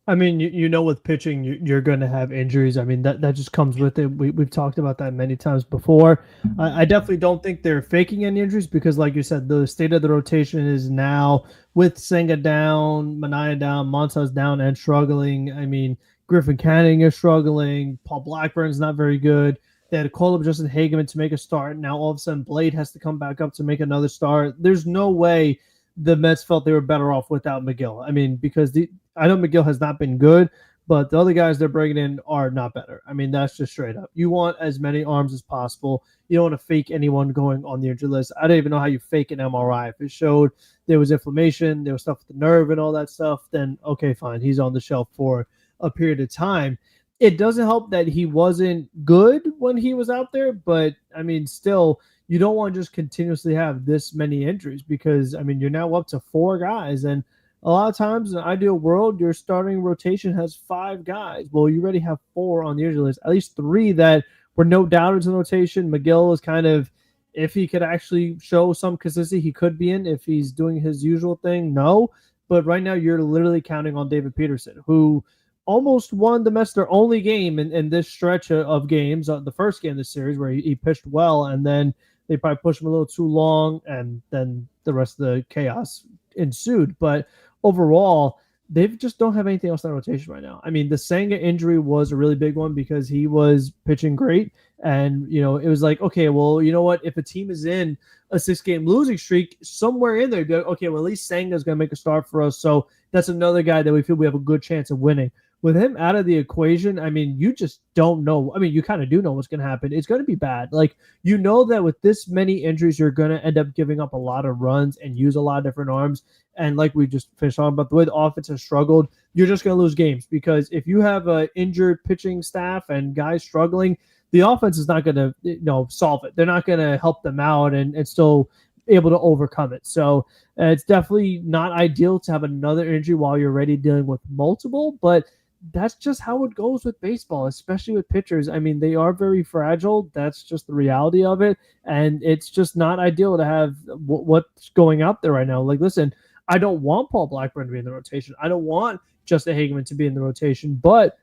I mean, with pitching, you're going to have injuries. I mean, that just comes with it. We've talked about that many times before. I definitely don't think they're faking any injuries because, like you said, the state of the rotation is now with Senga down, Manaya down, Montas down and struggling. I mean, Griffin Canning is struggling. Paul Blackburn's not very good. They had to call up Justin Hageman to make a start. Now, all of a sudden, Blade has to come back up to make another start. There's no way the Mets felt they were better off without Megill. I mean, because I know Megill has not been good, but the other guys they're bringing in are not better. I mean, that's just straight up. You want as many arms as possible. You don't want to fake anyone going on the injured list. I don't even know how you fake an MRI. If it showed there was inflammation, there was stuff with the nerve and all that stuff, then okay, fine. He's on the shelf for a period of time. It doesn't help that he wasn't good when he was out there, but I mean, still, you don't want to just continuously have this many injuries because, I mean, you're now up to 4 guys. And a lot of times in an ideal world, your starting rotation has 5 guys. Well, you already have 4 on the injury list, at least 3 that were no doubters in the rotation. Megill is kind of, if he could actually show some consistency, he could be in. If he's doing his usual thing, no. But right now, you're literally counting on David Peterson, who almost won the Mets their only game in this stretch of games, the first game of the series where he pitched well, and then they probably pushed him a little too long, and then the rest of the chaos ensued. But overall, they just don't have anything else in the rotation right now. I mean, the Senga injury was a really big one because he was pitching great, and it was like, okay, well, you know what? If a team is in a 6-game losing streak, somewhere in there, you'd be like, okay, well, at least Senga's going to make a start for us, so that's another guy that we feel we have a good chance of winning. With him out of the equation, I mean, you just don't know. I mean, you kind of do know what's going to happen. It's going to be bad. Like, you know that with this many injuries, you're going to end up giving up a lot of runs and use a lot of different arms. And like we just finished on about the way the offense has struggled, you're just going to lose games because if you have an injured pitching staff and guys struggling, the offense is not going to solve it. They're not going to help them out and still able to overcome it. So it's definitely not ideal to have another injury while you're already dealing with multiple, but that's just how it goes with baseball, especially with pitchers. I mean, they are very fragile. That's just the reality of it. And it's just not ideal to have what's going out there right now. Like, listen, I don't want Paul Blackburn to be in the rotation. I don't want Justin Hageman to be in the rotation, but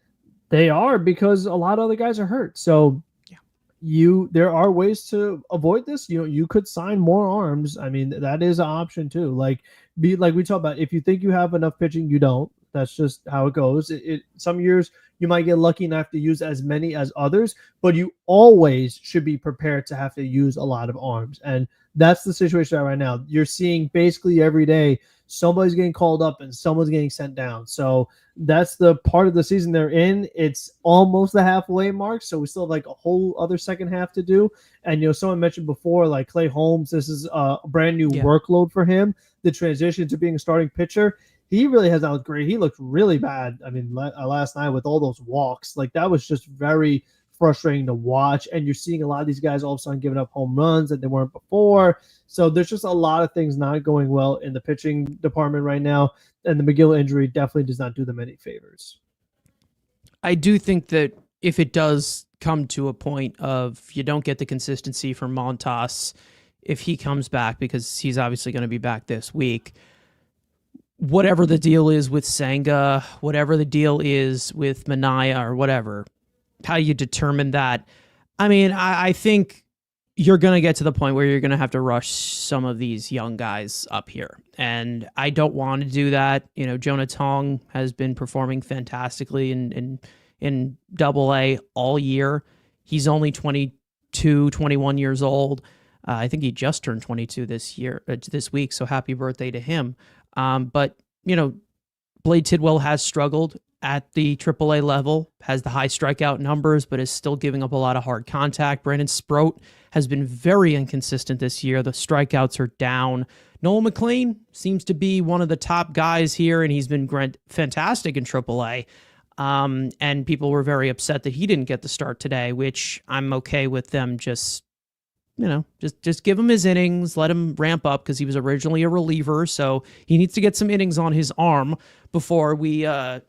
they are because a lot of other guys are hurt. So there are ways to avoid this. You could sign more arms. I mean, that is an option too. Like we talked about, if you think you have enough pitching, you don't. That's just how it goes. Some years you might get lucky enough to use as many as others, but you always should be prepared to have to use a lot of arms. And that's the situation right now. You're seeing basically every day somebody's getting called up and someone's getting sent down. So that's the part of the season they're in. It's almost the halfway mark, so we still have like a whole other second half to do. And someone mentioned before, like Clay Holmes, this is a brand new workload for him. The transition to being a starting pitcher, he really has not looked great. He looked really bad. I mean, last night with all those walks, like that was just very frustrating to watch. And you're seeing a lot of these guys all of a sudden giving up home runs that they weren't before. So there's just a lot of things not going well in the pitching department right now. And the Megill injury definitely does not do them any favors. I do think that if it does come to a point of you don't get the consistency from Montas, if he comes back, because he's obviously going to be back this week, whatever the deal is with Senga, whatever the deal is with Manaea or whatever, how you determine that. I mean, I think you're going to get to the point where you're going to have to rush some of these young guys up here. And I don't want to do that. Jonah Tong has been performing fantastically in Double-A all year. He's only 22, 21 years old. I think he just turned 22 this week. So happy birthday to him. But Blade Tidwell has struggled at the AAA level, has the high strikeout numbers, but is still giving up a lot of hard contact. Brandon Sproat has been very inconsistent this year. The strikeouts are down. Noel McLean seems to be one of the top guys here, and he's been fantastic in AAA. And people were very upset that he didn't get the start today, which I'm okay with them just give him his innings, let him ramp up, because he was originally a reliever, so he needs to get some innings on his arm before we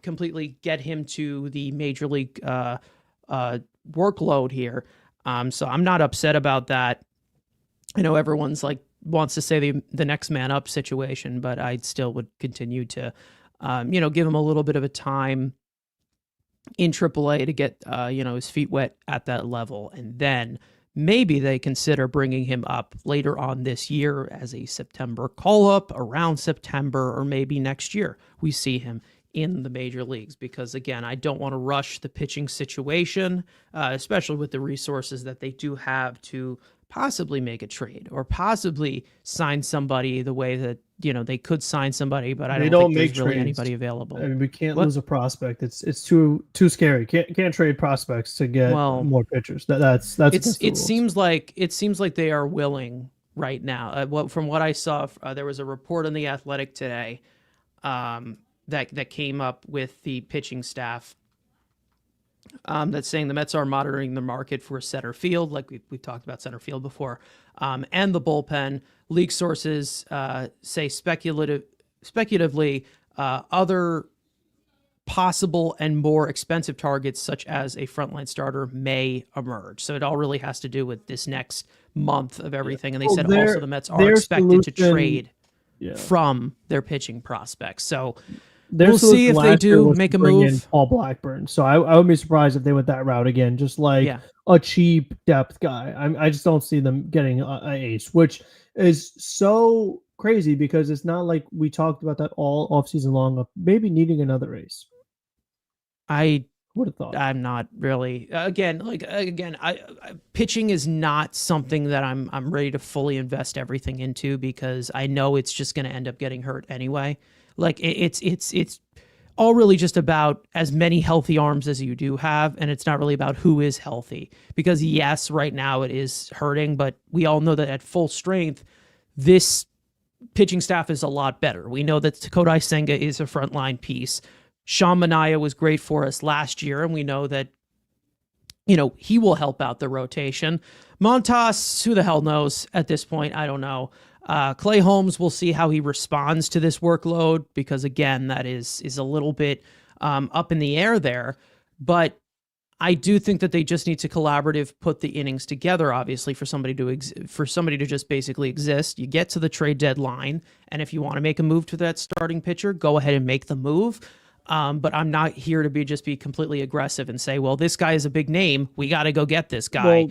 completely get him to the major league workload here. So I'm not upset about that. I know everyone's wants to say the next man up situation, but I still would continue to give him a little bit of a time in AAA to get his feet wet at that level, and then maybe they consider bringing him up later on this year as a September call-up, around September, or maybe next year we see him in the major leagues. Because, again, I don't want to rush the pitching situation, especially with the resources that they do have to possibly make a trade or possibly sign somebody the way that they could sign somebody, but I don't think there's really anybody available. I mean, we can't lose a prospect. It's too scary. Can't trade prospects to get more pitchers. That's it seems like they are willing right now. From what I saw, there was a report on The Athletic today that came up with the pitching staff that's saying the Mets are monitoring the market for center field, like we've talked about center field before, and the bullpen. League sources say speculatively other possible and more expensive targets, such as a frontline starter, may emerge. So it all really has to do with this next month of everything. And they said also the Mets are expected to trade from their pitching prospects. So we'll see if they do make a move. In Paul Blackburn. So I would be surprised if they went that route again, just like a cheap depth guy. I just don't see them getting an ace, which is so crazy because it's not like we talked about that all offseason long of maybe needing another ace. I would have thought. I'm not really. Pitching is not something that I'm ready to fully invest everything into, because I know it's just going to end up getting hurt anyway. Like it's all really just about as many healthy arms as you do have, and it's not really about who is healthy. Because yes, right now it is hurting, but we all know that at full strength, this pitching staff is a lot better. We know that Kodai Senga is a frontline piece. Sean Manaea was great for us last year, and we know that he will help out the rotation. Montas, who the hell knows at this point? I don't know. Clay Holmes, we'll see how he responds to this workload, because again, that is a little bit up in the air there. But I do think that they just need to put the innings together. Obviously, for somebody to just basically exist, you get to the trade deadline, and if you want to make a move to that starting pitcher, go ahead and make the move. But I'm not here to be completely aggressive and say, well, this guy is a big name, we got to go get this guy.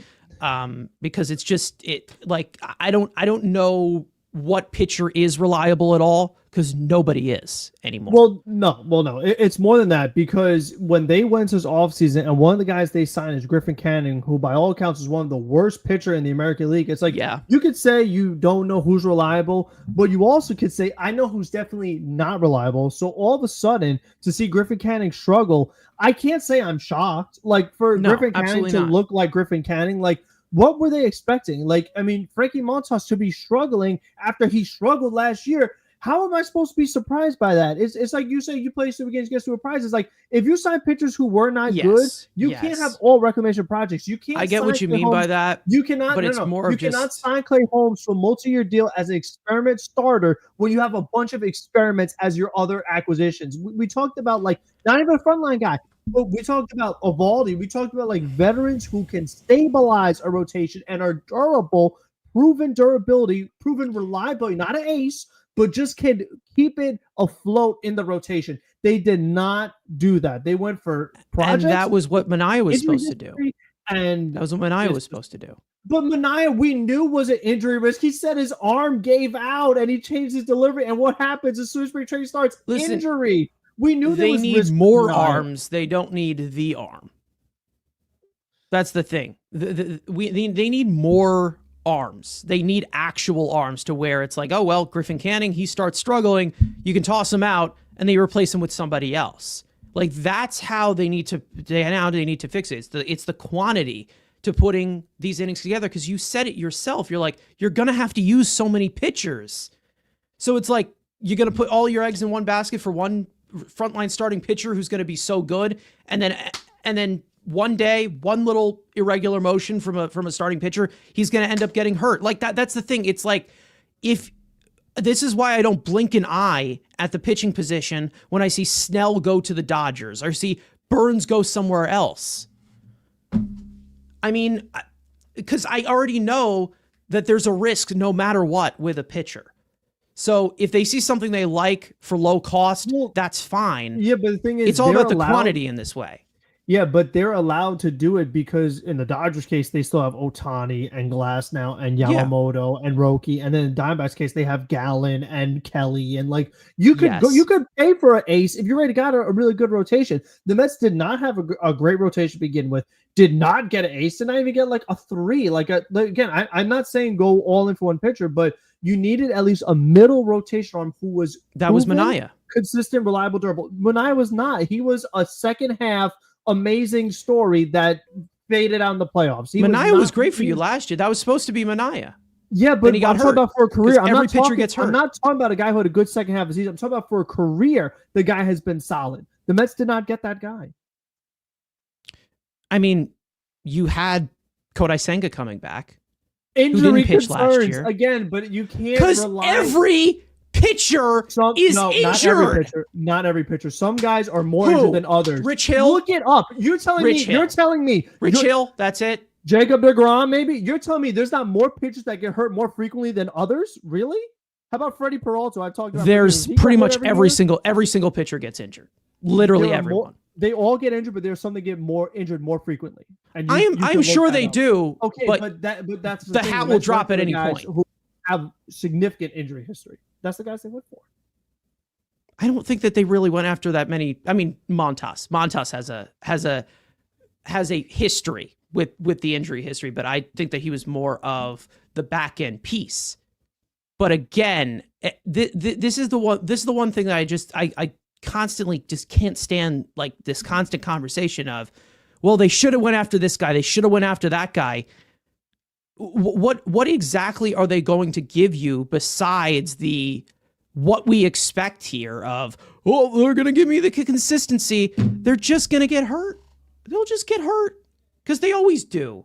Because it's just I don't know what pitcher is reliable at all, because nobody is anymore. Well, no. It's more than that, because when they went to this offseason and one of the guys they signed is Griffin Canning, who by all accounts is one of the worst pitcher in the American League. It's like, yeah, you could say you don't know who's reliable, but you also could say, I know who's definitely not reliable. So all of a sudden, to see Griffin Canning struggle, I can't say I'm shocked. Like, for Griffin Canning to look like Griffin Canning, like, what were they expecting? Like, I mean, Frankie Montas to be struggling after he struggled last year. How am I supposed to be surprised by that? It's like you say you play Super Games, get Super Prizes. Like, if you sign pitchers who were not good, you can't have all reclamation projects. You can't. I get what you mean by that. You cannot. But it's more you of just... cannot sign Clay Holmes to a multi-year deal as an experiment starter when you have a bunch of experiments as your other acquisitions. We talked about, like, not even a frontline guy. But we talked about Evaldi. We talked about, like, veterans who can stabilize a rotation and are durable, proven durability, proven reliability, not an ace, but just can keep it afloat in the rotation. They did not do that. They went for projects. And that was what Manaea was supposed to do. And that was what Manaea was supposed to do. But Manaea, we knew, was an injury risk. He said his arm gave out and he changed his delivery. And what happens as soon as spring training starts? Injury. We knew they need more arms. They don't need the arm. That's the thing. They need more arms. They need actual arms to where it's like, oh, well, Griffin Canning, he starts struggling. You can toss him out and they replace him with somebody else. Like, that's how they need to fix it. It's the quantity to putting these innings together, because you said it yourself. You're like, you're going to have to use so many pitchers. So it's like, you're going to put all your eggs in one basket for one frontline starting pitcher who's going to be so good, and then one day, one little irregular motion from a starting pitcher, he's going to end up getting hurt. Like that's the thing. It's like, if this is why I don't blink an eye at the pitching position when I see Snell go to the Dodgers or see Burns go somewhere else. I mean, because I already know that there's a risk no matter what with a pitcher. So if they see something they like for low cost, that's fine. Yeah, but the thing is, it's all about the quantity in this way. Yeah, but they're allowed to do it because in the Dodgers case, they still have Ohtani and Glass now and Yamamoto and Roki. And then in Diamondbacks case, they have Gallen and Kelly. And, like, you could you could pay for an ace if you already got a really good rotation. The Mets did not have a great rotation to begin with, did not get an ace, did not even get like a 3. Again, I'm not saying go all in for one pitcher, but you needed at least a middle rotation arm who was Manaea. Consistent, reliable, durable. Manaea was not. He was a second half amazing story that faded out in the playoffs. Manaea was great for you last year. That was supposed to be Manaea. Yeah, but he got I'm hurt. talking about for a career. Every pitcher gets hurt. I'm not talking about a guy who had a good second half of the season. I'm talking about for a career, the guy has been solid. The Mets did not get that guy. I mean, you had Kodai Senga coming back. Injury concerns last year. Again, but you can't rely. Because every pitcher is injured. Not every pitcher. Some guys are more injured than others. Rich Hill. Look it up. You're telling me. Rich Hill. That's it. Jacob deGrom, maybe. You're telling me there's not more pitchers that get hurt more frequently than others? Really? How about Freddie Peralta? I've talked about. There's pretty much every single pitcher gets injured. Literally everyone. They all get injured, but there's some that get more injured more frequently. And I'm sure they do. Okay, but that's the hat will drop at any point. Who have significant injury history. That's the guys they went for. I don't think that they really went after that many. I mean, Montas has a history with the injury history, but I think that he was more of the back end piece. But again, this is the one thing that I constantly just can't stand, like, this constant conversation of, well, they should have went after this guy, they should have went after that guy. What exactly are they going to give you besides what we expect here of, oh, they're going to give me the consistency? They're just going to get hurt. They'll just get hurt because they always do.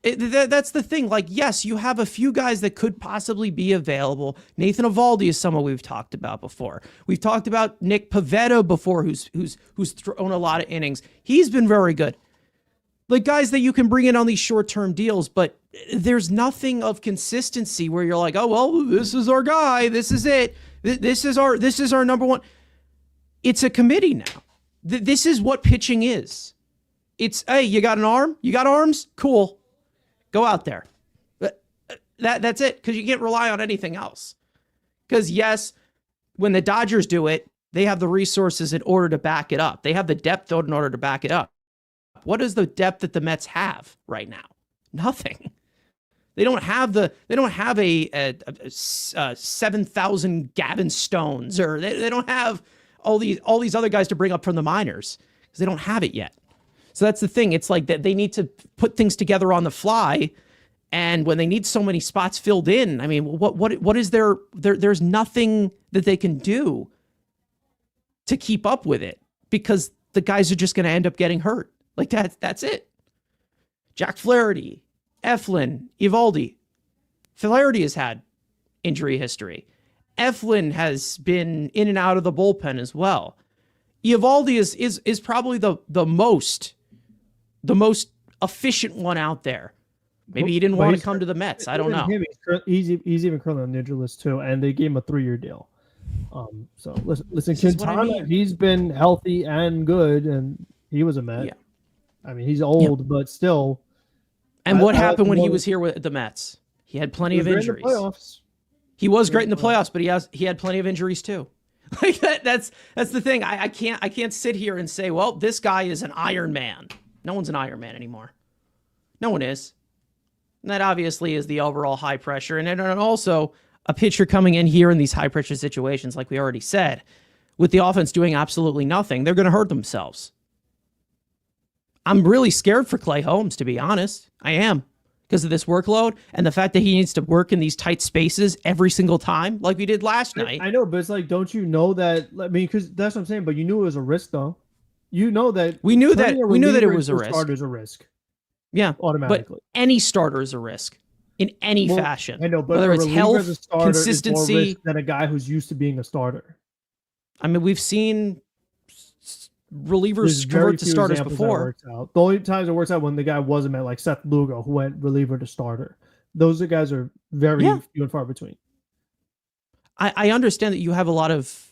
That's the thing. Like, yes, you have a few guys that could possibly be available. Nathan Evaldi is someone we've talked about before. We've talked about Nick Pivetta before, who's thrown a lot of innings. He's been very good. Like, guys that you can bring in on these short-term deals, but there's nothing of consistency where you're like, oh, well, this is our guy. This is it. This is our number one. It's a committee now. This is what pitching is. It's, hey, you got an arm? You got arms? Cool. Go out there. That's it, because you can't rely on anything else. Because yes, when the Dodgers do it, they have the resources in order to back it up. They have the depth in order to back it up. What is the depth that the Mets have right now? Nothing. They don't have a 7,000 Gavin Stones, or they don't have all these other guys to bring up from the minors, because they don't have it yet. So that's the thing. It's like that they need to put things together on the fly. And when they need so many spots filled in, I mean, what is there? There's nothing that they can do to keep up with it, because the guys are just going to end up getting hurt. Like that's it. Jack Flaherty, Eflin, Eovaldi. Flaherty has had injury history. Eflin has been in and out of the bullpen as well. Eovaldi is probably the most efficient one out there. Maybe he didn't want to come to the Mets. I don't know. He's even currently on the injury list too, and they gave him a 3-year deal. So listen, Quintana, he's been healthy and good, and he was a Met. Yeah. I mean, he's old, but still. And what happened when he was here with the Mets? He had plenty of injuries. He was great in the playoffs, but he had plenty of injuries too. Like that's the thing. I can't sit here and say, well, this guy is an Iron Man. No one's an Iron Man anymore. No one is. And that obviously is the overall high pressure. And also a pitcher coming in here in these high pressure situations, like we already said, with the offense doing absolutely nothing, they're going to hurt themselves. I'm really scared for Clay Holmes, to be honest. I am, because of this workload and the fact that he needs to work in these tight spaces every single time, like we did last night. I know, but it's like, don't you know that? I mean, because that's what I'm saying. But you knew it was a risk, though. You know that we knew that it was a risk. Starter's a risk. Yeah, automatically. But any starter is a risk in any fashion. I know, but whether it's health, consistency, is more risk than a guy who's used to being a starter. I mean, we've seen relievers convert to starters before. The only times it works out when the guy wasn't at, like Seth Lugo, who went reliever to starter. Those guys are very few and far between. I understand that you have a lot of,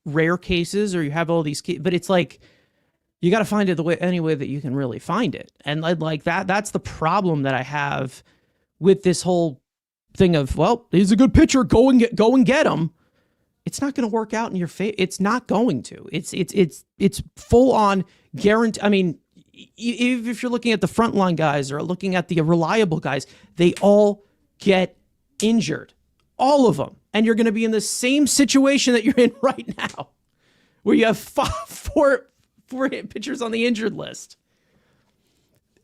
rare cases, or you have all these, but it's like, you got to find it any way that you can really find it. And like that's the problem that I have with this whole thing of, well, he's a good pitcher, go and get him. It's not going to work out in your face. It's not going to. It's full on guarantee. I mean, if you're looking at the frontline guys or looking at the reliable guys, they all get injured, all of them. And you're going to be in the same situation that you're in right now, where you have four pitchers on the injured list.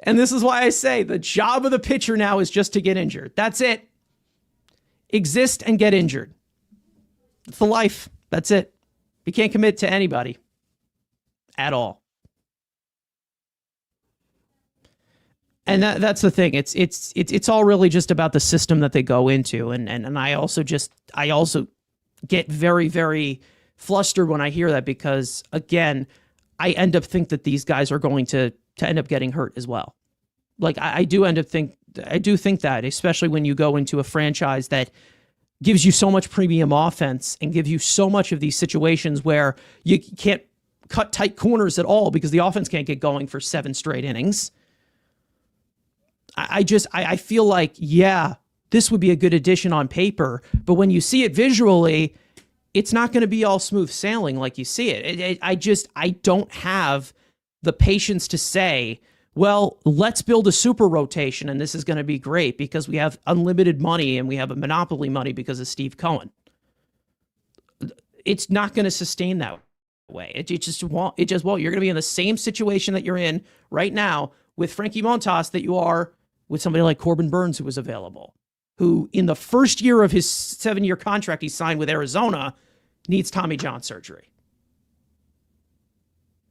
And this is why I say the job of the pitcher now is just to get injured. That's it. Exist and get injured. It's the life. That's it. You can't commit to anybody at all. And that's the thing. It's all really just about the system that they go into. And I also get very, very flustered when I hear that, because again, I end up think that these guys are going to end up getting hurt as well. Like I do think that, especially when you go into a franchise that gives you so much premium offense and gives you so much of these situations where you can't cut tight corners at all because the offense can't get going for 7 straight innings. I feel like, yeah, this would be a good addition on paper, but when you see it visually, it's not going to be all smooth sailing like you see it. I don't have the patience to say, well, let's build a super rotation and this is going to be great because we have unlimited money and we have a monopoly money because of Steve Cohen. It's not going to sustain that way. It just won't. You're going to be in the same situation that you're in right now with Frankie Montas that you are with somebody like Corbin Burns, who was available, who in the first year of his 7-year contract he signed with Arizona needs Tommy John surgery.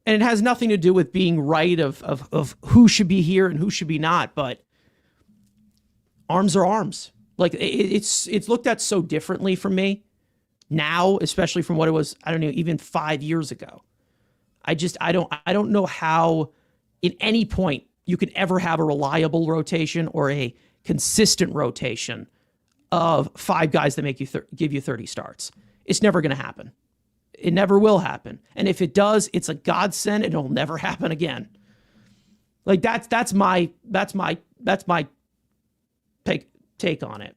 And it has nothing to do with being right of who should be here and who should be not, but arms are arms. Like it's looked at so differently from me now, especially from what it was, I don't know, even 5 years ago. I don't know how in any point you can ever have a reliable rotation or a consistent rotation of 5 guys that make you give you 30 starts. It's never going to happen. It never will happen. And if it does, it's a godsend and it'll never happen again. Like that's my take on it.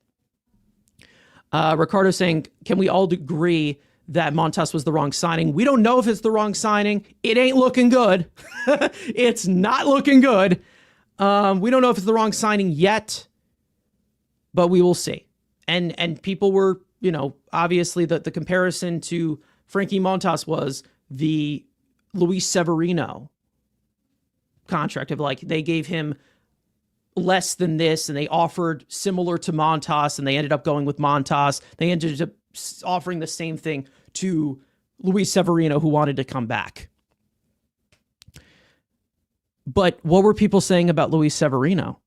Ricardo saying, can we all agree that Montas was the wrong signing? We don't know if it's the wrong signing. It ain't looking good. It's not looking good. We don't know if it's the wrong signing yet, but we will see. And people were, obviously the comparison to Frankie Montas was the Luis Severino contract of like, they gave him less than this and they offered similar to Montas and they ended up going with Montas. They ended up offering the same thing to Luis Severino, who wanted to come back. But what were people saying about Luis Severino?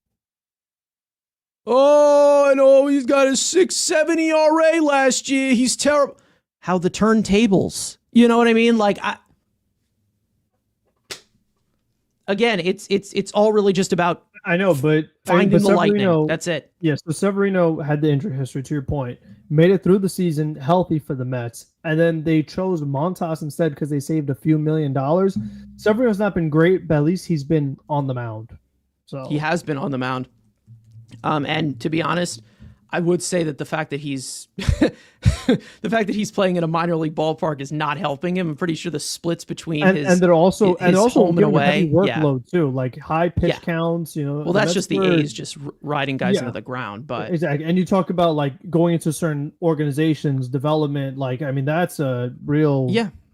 Oh, I know he's got a 6.7 ERA last year. He's terrible. How the turntables, you know what I mean? Like, again, it's all really just about I know, but finding the Severino, lightning. That's it. Yes, so Severino had the injury history, to your point. Made it through the season healthy for the Mets, and then they chose Montas instead because they saved a few $1 million. Severino's not been great, but at least he's been on the mound. So he has been on the mound. And to be honest, I would say that the fact that he's playing in a minor league ballpark is not helping him. I'm pretty sure the splits between and they're also home and away, heavy workload too, like high pitch counts. Well, that's just the A's just riding guys into the ground. But exactly, and you talk about like going into certain organizations, development. Like, I mean, that's a real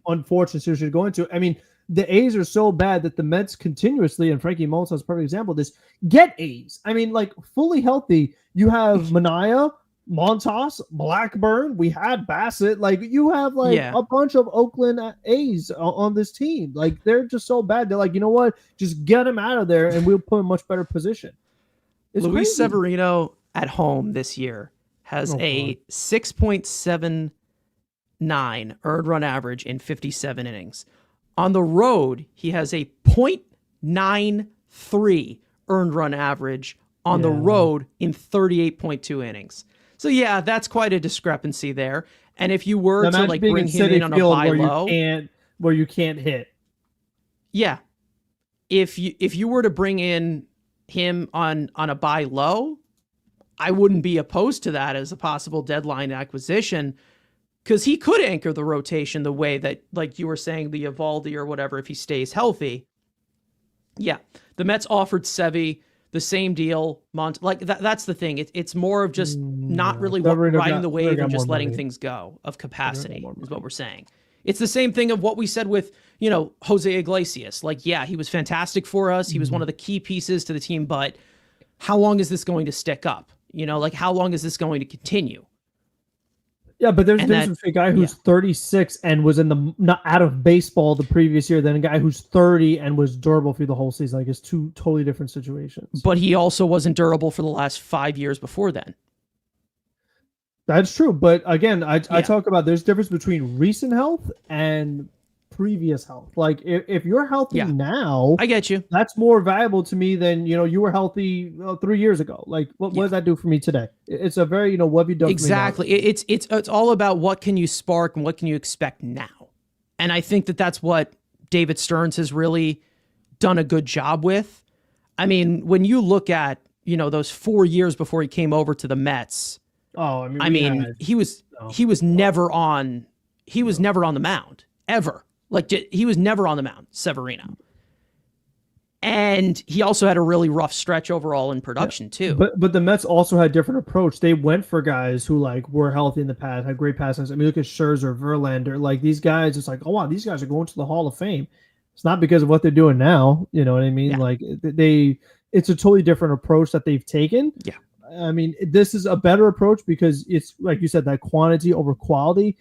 unfortunate situation to go into. I mean, the A's are so bad that the Mets continuously, and Frankie Montas is a perfect example of this, get A's. I mean, like fully healthy. You have Mania, Montas, Blackburn. We had Bassett. Like you have like a bunch of Oakland A's on this team. Like they're just so bad. They're like, you know what? Just get them out of there, and we'll put a much better position. It's Luis crazy. Severino at home this year has a 6.79 earned run average in 57 innings. On the road, he has a 0.93 earned run average on the road in 38.2 innings. So yeah, that's quite a discrepancy there. And if you were to like bring him in on a buy low, where you can't hit. Yeah. If you were to bring in him on a buy low, I wouldn't be opposed to that as a possible deadline acquisition, because he could anchor the rotation the way that, like you were saying, the Evaldi or whatever, if he stays healthy. Yeah, the Mets offered Sevy the same deal. That's the thing. It's more of just not really riding the wave and just letting things go of capacity is what we're saying. It's the same thing of what we said with, Jose Iglesias. Like, yeah, he was fantastic for us. He was one of the key pieces to the team, but how long is this going to stick up? Like how long is this going to continue? Yeah, but there's a guy who's 36 and was not out of baseball the previous year than a guy who's 30 and was durable through the whole season. Like it's two totally different situations. But he also wasn't durable for the last 5 years before then. That's true. But again, I talk about there's difference between recent health and previous health. Like if you're healthy now, I get you. That's more valuable to me than you were healthy 3 years ago. Like what does that do for me today? It's a very what have you done exactly. For me now? It's all about what can you spark and what can you expect now. And I think that's what David Stearns has really done a good job with. I mean, when you look at those 4 years before he came over to the Mets. Oh, he was never on the mound ever. Like he was never on the mound, Severino. And he also had a really rough stretch overall in production too. But the Mets also had a different approach. They went for guys who were healthy in the past, had great passes. I mean, look at Scherzer, Verlander. Like these guys, it's like, oh wow, these guys are going to the Hall of Fame. It's not because of what they're doing now. You know what I mean? Yeah. Like it's a totally different approach that they've taken. Yeah. I mean, this is a better approach because it's like you said, that quantity over quality,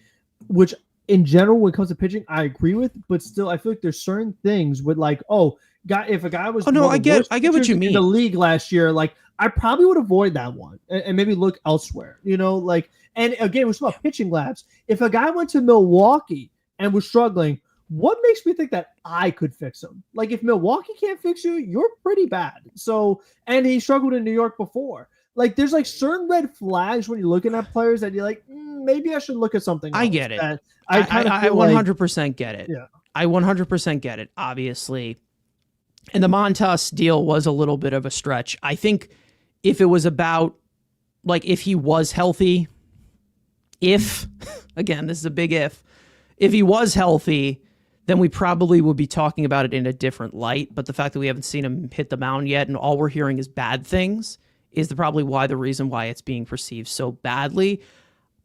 which in general, when it comes to pitching, I agree with, but still, I feel like there's certain things with if a guy was I get what you mean in the league last year, like I probably would avoid that one and maybe look elsewhere. And again, we're talking about pitching labs. If a guy went to Milwaukee and was struggling, what makes me think that I could fix him? Like if Milwaukee can't fix you, you're pretty bad. So, and he struggled in New York before. Like there's certain red flags when you're looking at players that you're like, maybe I should look at something else. I get it. I 100% get it. Yeah. I 100% get it, obviously. And the Montas deal was a little bit of a stretch. I think if it was about like if he was healthy, if again, this is a big if he was healthy, then we probably would be talking about it in a different light. But the fact that we haven't seen him hit the mound yet and all we're hearing is bad things is probably the reason why it's being perceived so badly.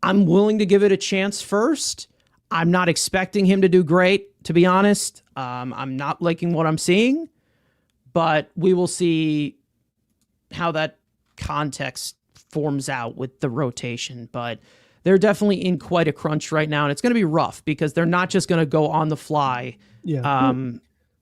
I'm willing to give it a chance first. I'm not expecting him to do great, to be honest. I'm not liking what I'm seeing, but we will see how that context forms out with the rotation. But they're definitely in quite a crunch right now, and it's going to be rough because they're not just going to go on the fly. Yeah.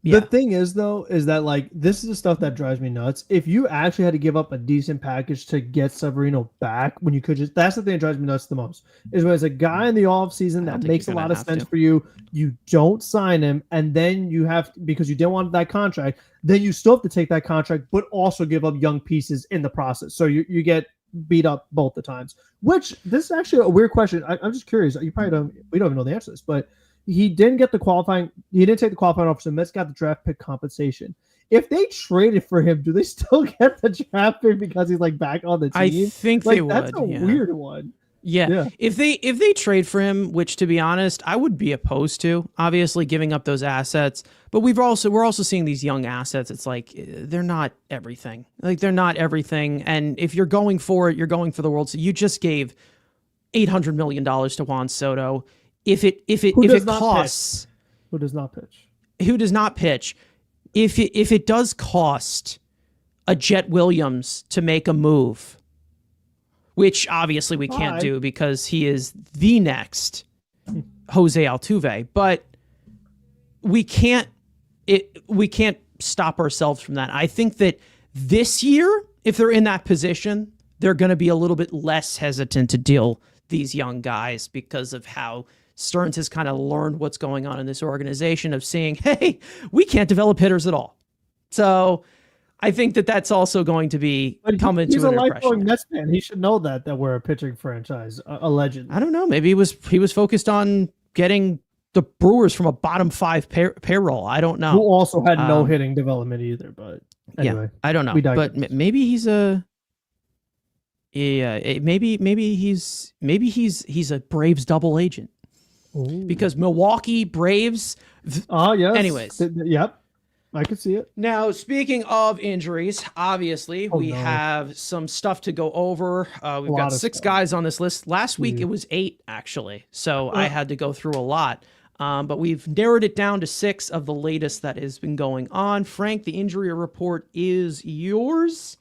The thing is, though, is that like this is the stuff that drives me nuts. If you actually had to give up a decent package to get Severino back, when you could that's the thing that drives me nuts the most. Is when it's a guy in the offseason that makes a lot of sense for you, you don't sign him, and then you have because you didn't want that contract, then you still have to take that contract, but also give up young pieces in the process. So you get beat up both the times. Which this is actually a weird question. I'm just curious. We don't even know the answer to this, but. He didn't get the qualifying. He didn't take the qualifying offer. So Mets got the draft pick compensation. If they traded for him, do they still get the draft pick because he's like back on the team? I think they would. That's a weird one. Yeah. If they trade for him, which to be honest, I would be opposed to. Obviously, giving up those assets, but we're also seeing these young assets. It's like they're not everything. Like they're not everything. And if you're going for it, you're going for the World Series. You just gave $800 million to Juan Soto. If it costs, who does not pitch? Who does not pitch? If it does cost a Jet Williams to make a move, which obviously we can't do because he is the next Jose Altuve, but we can't stop ourselves from that. I think that this year, if they're in that position, they're going to be a little bit less hesitant to deal these young guys because of how Stearns has kind of learned what's going on in this organization of seeing, hey, we can't develop hitters at all. So I think that that's also going to be come into an impression. He's a lifelong Mets fan. He should know that we're a pitching franchise, a legend. I don't know. Maybe he was focused on getting the Brewers from a bottom five payroll. I don't know. Who also had no hitting development either. But anyway, I don't know. But maybe he's a. Yeah, maybe he's a Braves double agent. Ooh. Because Milwaukee Braves. Oh yes. Anyways, yep, I could see it. Now, speaking of injuries, obviously we have some stuff to go over. We've got 6 guys on this list. Last week it was 8 actually, so I had to go through a lot. But we've narrowed it down to 6 of the latest that has been going on. Frank, the injury report is yours.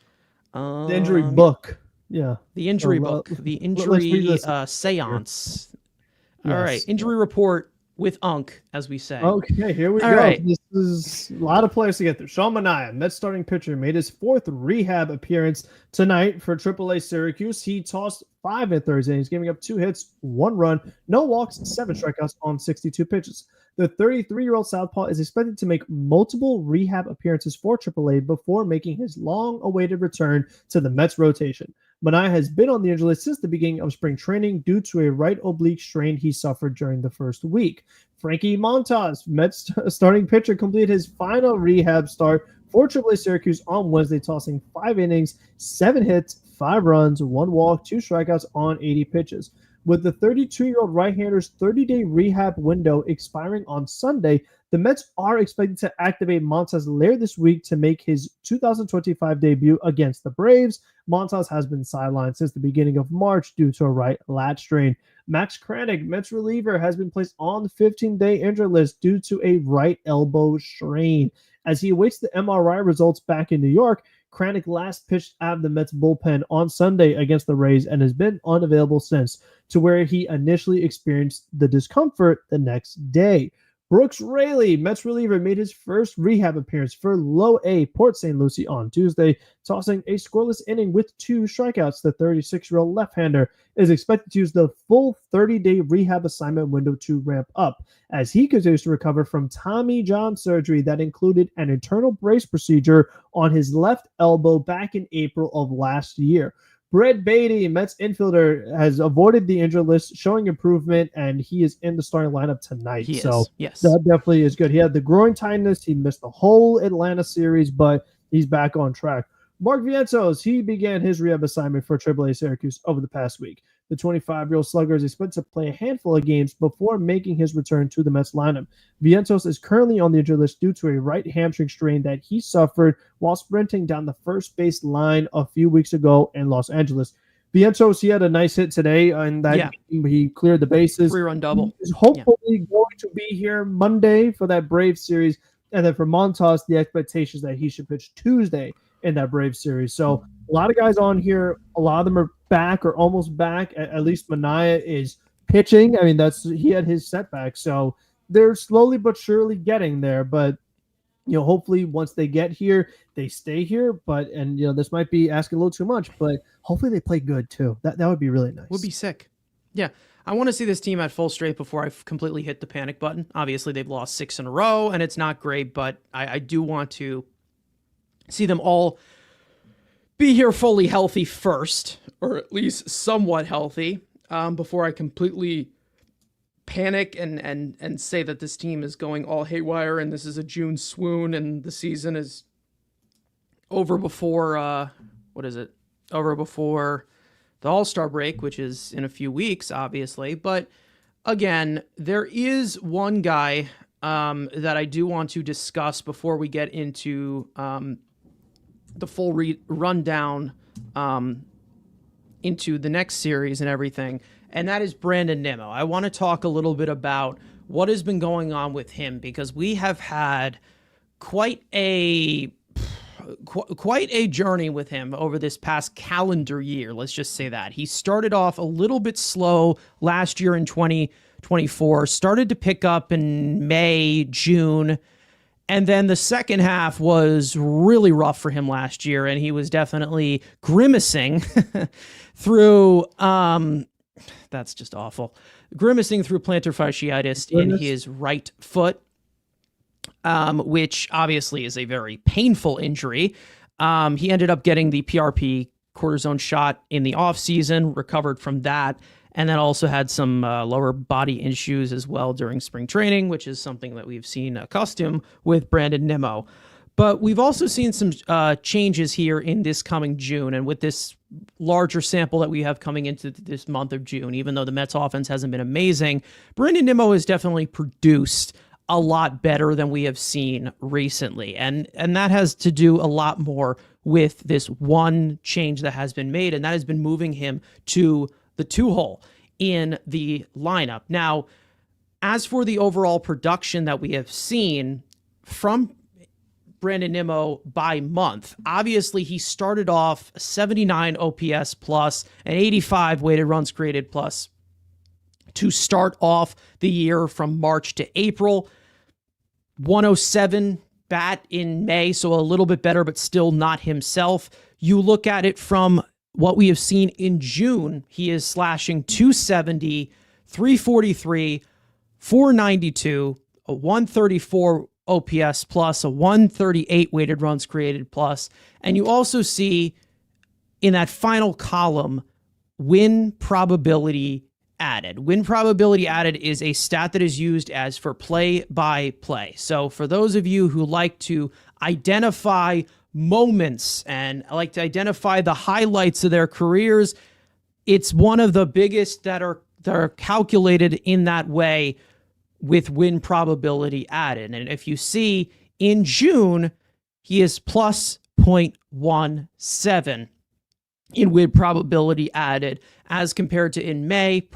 The injury book. Yeah. The injury book. The injury seance. Yes. All right. Injury report with Unk, as we say. Okay, here we go. Right. This is a lot of players to get through. Sean Manaea, Mets starting pitcher, made his 4th rehab appearance tonight for AAA Syracuse. He tossed 5 in Thursday. He's giving up 2 hits, 1 run, no walks, 7 strikeouts on 62 pitches. The 33-year-old southpaw is expected to make multiple rehab appearances for AAA before making his long-awaited return to the Mets rotation. Manaea has been on the injury list since the beginning of spring training due to a right oblique strain he suffered during the first week. Frankie Montas, Mets starting pitcher, completed his final rehab start for AAA Syracuse on Wednesday, tossing 5 innings, 7 hits, 5 runs, 1 walk, 2 strikeouts on 80 pitches. With the 32-year-old right-hander's 30-day rehab window expiring on Sunday, the Mets are expected to activate Montas later this week to make his 2025 debut against the Braves. Montas has been sidelined since the beginning of March due to a right lat strain. Max Kranick, Mets reliever, has been placed on the 15-day injury list due to a right elbow strain. As he awaits the MRI results back in New York, Kranick last pitched out of the Mets bullpen on Sunday against the Rays and has been unavailable since, to where he initially experienced the discomfort the next day. Brooks Raley, Mets reliever, made his first rehab appearance for Low A Port St. Lucie on Tuesday, tossing a scoreless inning with 2 strikeouts. The 36-year-old left-hander is expected to use the full 30-day rehab assignment window to ramp up as he continues to recover from Tommy John surgery that included an internal brace procedure on his left elbow back in April of last year. Brett Beatty, Mets infielder, has avoided the injury list, showing improvement, and he is in the starting lineup tonight. Yes. That definitely is good. He had the groin tightness. He missed the whole Atlanta series, but he's back on track. Mark Vientos, he began his rehab assignment for AAA Syracuse over the past week. The 25-year-old slugger is expected to play a handful of games before making his return to the Mets lineup. Vientos is currently on the injured list due to a right hamstring strain that he suffered while sprinting down the first base line a few weeks ago in Los Angeles. Vientos, he had a nice hit today, and that game, he cleared the bases. 3-run double. He is hopefully going to be here Monday for that Braves series. And then for Montas, the expectation is that he should pitch Tuesday in that Braves series. So a lot of guys on here, a lot of them are back or almost back. At least Manaea is pitching. I mean, he had his setback. So they're slowly but surely getting there. But hopefully once they get here, they stay here. And this might be asking a little too much, but hopefully they play good too. That would be really nice. Would be sick. Yeah. I want to see this team at full strength before I completely hit the panic button. Obviously, they've lost 6 in a row, and it's not great, but I do want to see them all be here fully healthy first, or at least somewhat healthy, before I completely panic and say that this team is going all haywire and this is a June swoon and the season is over before, over before the All-Star break, which is in a few weeks, obviously. But again, there is one guy that I do want to discuss before we get into the full rundown into the next series and everything, and that is Brandon Nimmo. I want to talk a little bit about what has been going on with him, because we have had quite a journey with him over this past calendar year. Let's just say that. He started off a little bit slow last year in 2024, started to pick up in May, June, and then the second half was really rough for him last year, and he was definitely grimacing through, that's just awful, grimacing through plantar fasciitis in his right foot. Which obviously is a very painful injury. He ended up getting the PRP cortisone shot in the offseason, recovered from that, and then also had some lower body issues as well during spring training, which is something that we've seen accustomed with Brandon Nimmo. But we've also seen some changes here in this coming June, and with this larger sample that we have coming into this month of June, even though the Mets offense hasn't been amazing, Brandon Nimmo has definitely produced a lot better than we have seen recently. And that has to do a lot more with this one change that has been made, and that has been moving him to the 2-hole in the lineup. Now, as for the overall production that we have seen from Brandon Nimmo by month, obviously he started off 79 OPS plus, an 85 weighted runs created plus to start off the year from March to April. 107 bat in May, so a little bit better, but still not himself. You look at it from what we have seen in June, he is slashing 270, 343, 492, a 134 OPS plus, a 138 weighted runs created plus. And you also see in that final column, win probability added. Win probability added is a stat that is used as for play-by-play. So for those of you who like to identify moments and like to identify the highlights of their careers, it's one of the biggest that are calculated in that way with win probability added. And if you see in June, he is plus 0.17 in win probability added, as compared to in May,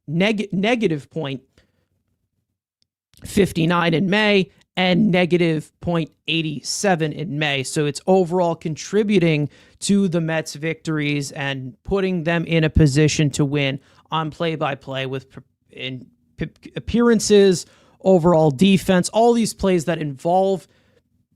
negative 0.59 in May, and negative 0.87 in May. So it's overall contributing to the Mets' victories and putting them in a position to win on play-by-play with appearances, overall defense, all these plays that involve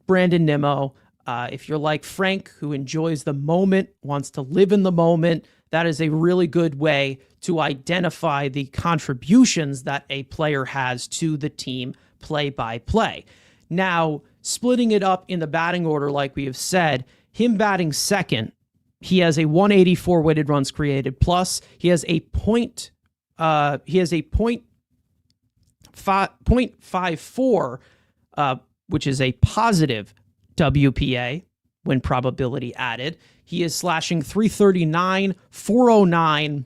Brandon Nimmo. If you're like Frank, who enjoys the moment, wants to live in the moment, that is a really good way to identify the contributions that a player has to the team play-by-play. Now, splitting it up in the batting order, like we have said, him batting second, he has a 184 weighted runs created plus. He has a 0.54, which is a positive WPA, win probability added. He is slashing 339, 409,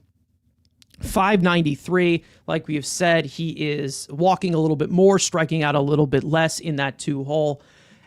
593. Like we have said, he is walking a little bit more, striking out a little bit less in that 2-hole.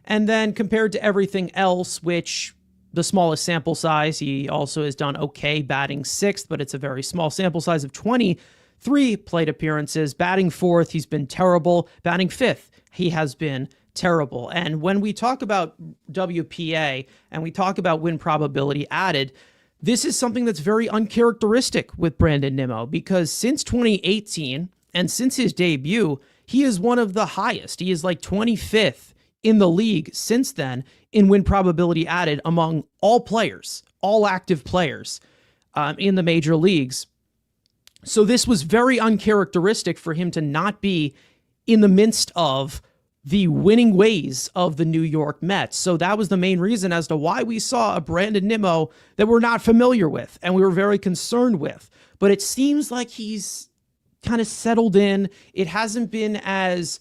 And then compared to everything else, which the smallest sample size, he also has done okay, batting 6th, but it's a very small sample size of 23 plate appearances. Batting 4th, he's been terrible. Batting 5th, he has been terrible. And when we talk about WPA and we talk about win probability added, this is something that's very uncharacteristic with Brandon Nimmo, because since 2018 and since his debut, he is one of the highest. He is like 25th in the league since then in win probability added among all players, all active players in the major leagues. So this was very uncharacteristic for him to not be in the midst of the winning ways of the New York Mets. So that was the main reason as to why we saw a Brandon Nimmo that we're not familiar with and we were very concerned with. But it seems like he's kind of settled in. It hasn't been as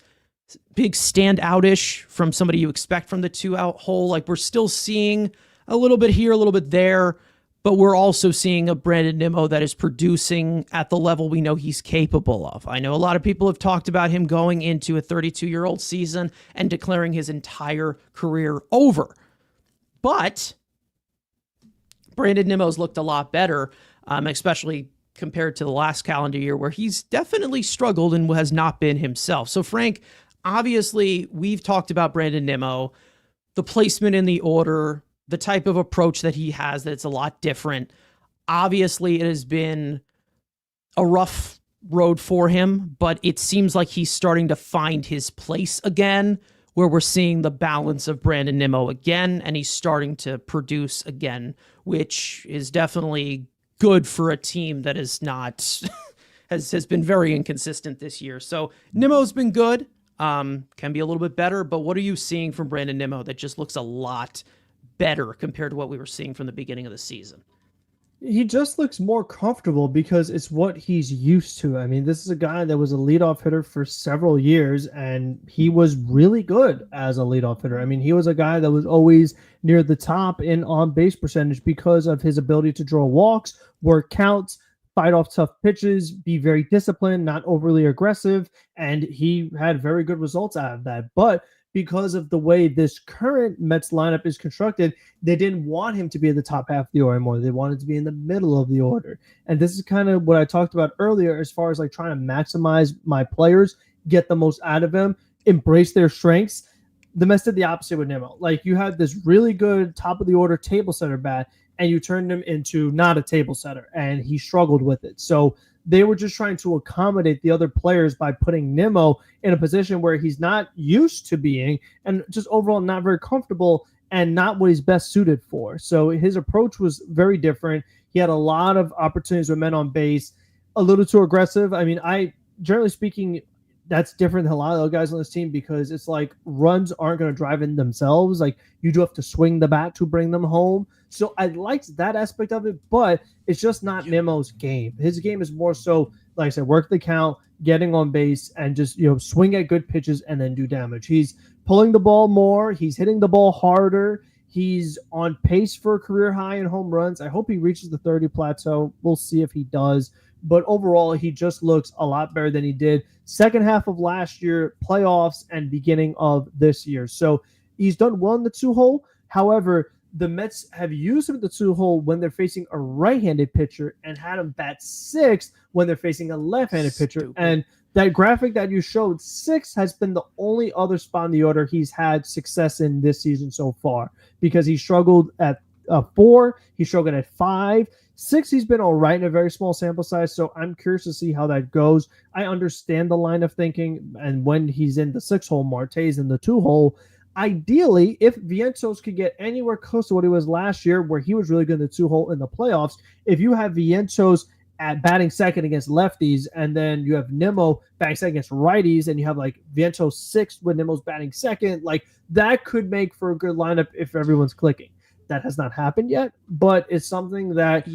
big standout-ish from somebody you expect from the 2-out hole. Like, we're still seeing a little bit here, a little bit there, but we're also seeing a Brandon Nimmo that is producing at the level we know he's capable of. I know a lot of people have talked about him going into a 32-year-old season and declaring his entire career over. But Brandon Nimmo's looked a lot better, especially compared to the last calendar year where he's definitely struggled and has not been himself. So, Frank, obviously, we've talked about Brandon Nimmo, the placement in the order, the type of approach that he has, that's a lot different. Obviously, it has been a rough road for him, but it seems like he's starting to find his place again, where we're seeing the balance of Brandon Nimmo again, and he's starting to produce again, which is definitely good for a team that is not has been very inconsistent this year. So Nimmo's been good, can be a little bit better, but what are you seeing from Brandon Nimmo that just looks a lot better compared to what we were seeing from the beginning of the season? He just looks more comfortable because it's what he's used to. I mean, this is a guy that was a leadoff hitter for several years, and he was really good as a leadoff hitter. I mean, he was a guy that was always near the top in on-base percentage because of his ability to draw walks, work counts, fight off tough pitches, be very disciplined, not overly aggressive, and he had very good results out of that. But because of the way this current Mets lineup is constructed, they didn't want him to be at the top half of the order anymore. They wanted to be in the middle of the order. And this is kind of what I talked about earlier as far as like trying to maximize my players, get the most out of them, embrace their strengths. The Mets did the opposite with Nimmo. Like, you had this really good top of the order table setter bat, and you turned him into not a table setter, and he struggled with it. So they were just trying to accommodate the other players by putting Nimmo in a position where he's not used to being and just overall not very comfortable and not what he's best suited for. So his approach was very different. He had a lot of opportunities with men on base, a little too aggressive. I mean, generally speaking, that's different than a lot of the guys on this team because it's like runs aren't going to drive in themselves. Like, you do have to swing the bat to bring them home. So I liked that aspect of it, but it's just not Nimmo's game. His game is more so, like I said, work the count, getting on base, and just, swing at good pitches and then do damage. He's pulling the ball more. He's hitting the ball harder. He's on pace for a career high in home runs. I hope he reaches the 30 plateau. We'll see if he does. But overall, he just looks a lot better than he did second half of last year, playoffs, and beginning of this year. So he's done well in the 2-hole. However, the Mets have used him at the 2-hole when they're facing a right-handed pitcher and had him bat 6th when they're facing a left-handed pitcher. And that graphic that you showed, 6 has been the only other spot in the order he's had success in this season so far, because he struggled at 4, he struggled at 5. 6, he's been all right in a very small sample size, so I'm curious to see how that goes. I understand the line of thinking, and when he's in the 6-hole, Marte's in the 2-hole. Ideally, if Vientos could get anywhere close to what he was last year, where he was really good in the 2-hole in the playoffs, if you have Vientos at batting second against lefties, and then you have Nimmo batting second against righties, and you have like Vientos 6th when Nimmo's batting second, like that could make for a good lineup if everyone's clicking. That has not happened yet, but it's something that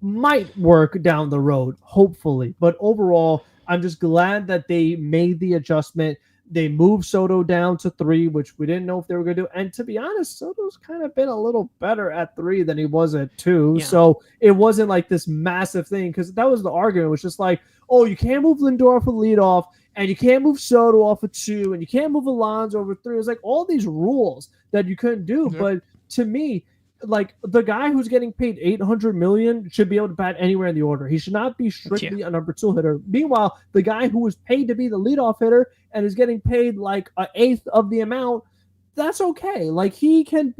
might work down the road, hopefully. But overall, I'm just glad that they made the adjustment. They moved Soto down to 3, which we didn't know if they were going to do. And to be honest, Soto's kind of been a little better at 3 than he was at 2. Yeah. So it wasn't like this massive thing, because that was the argument. It was just like, oh, you can't move Lindor for leadoff, and you can't move Soto off of 2, and you can't move Alonso over 3. It was like all these rules that you couldn't do. Yeah. But to me, like, the guy who's getting paid $800 million should be able to bat anywhere in the order. He should not be strictly a number 2 hitter. Meanwhile, the guy who was paid to be the leadoff hitter and is getting paid like an eighth of the amount, that's okay. Like, he can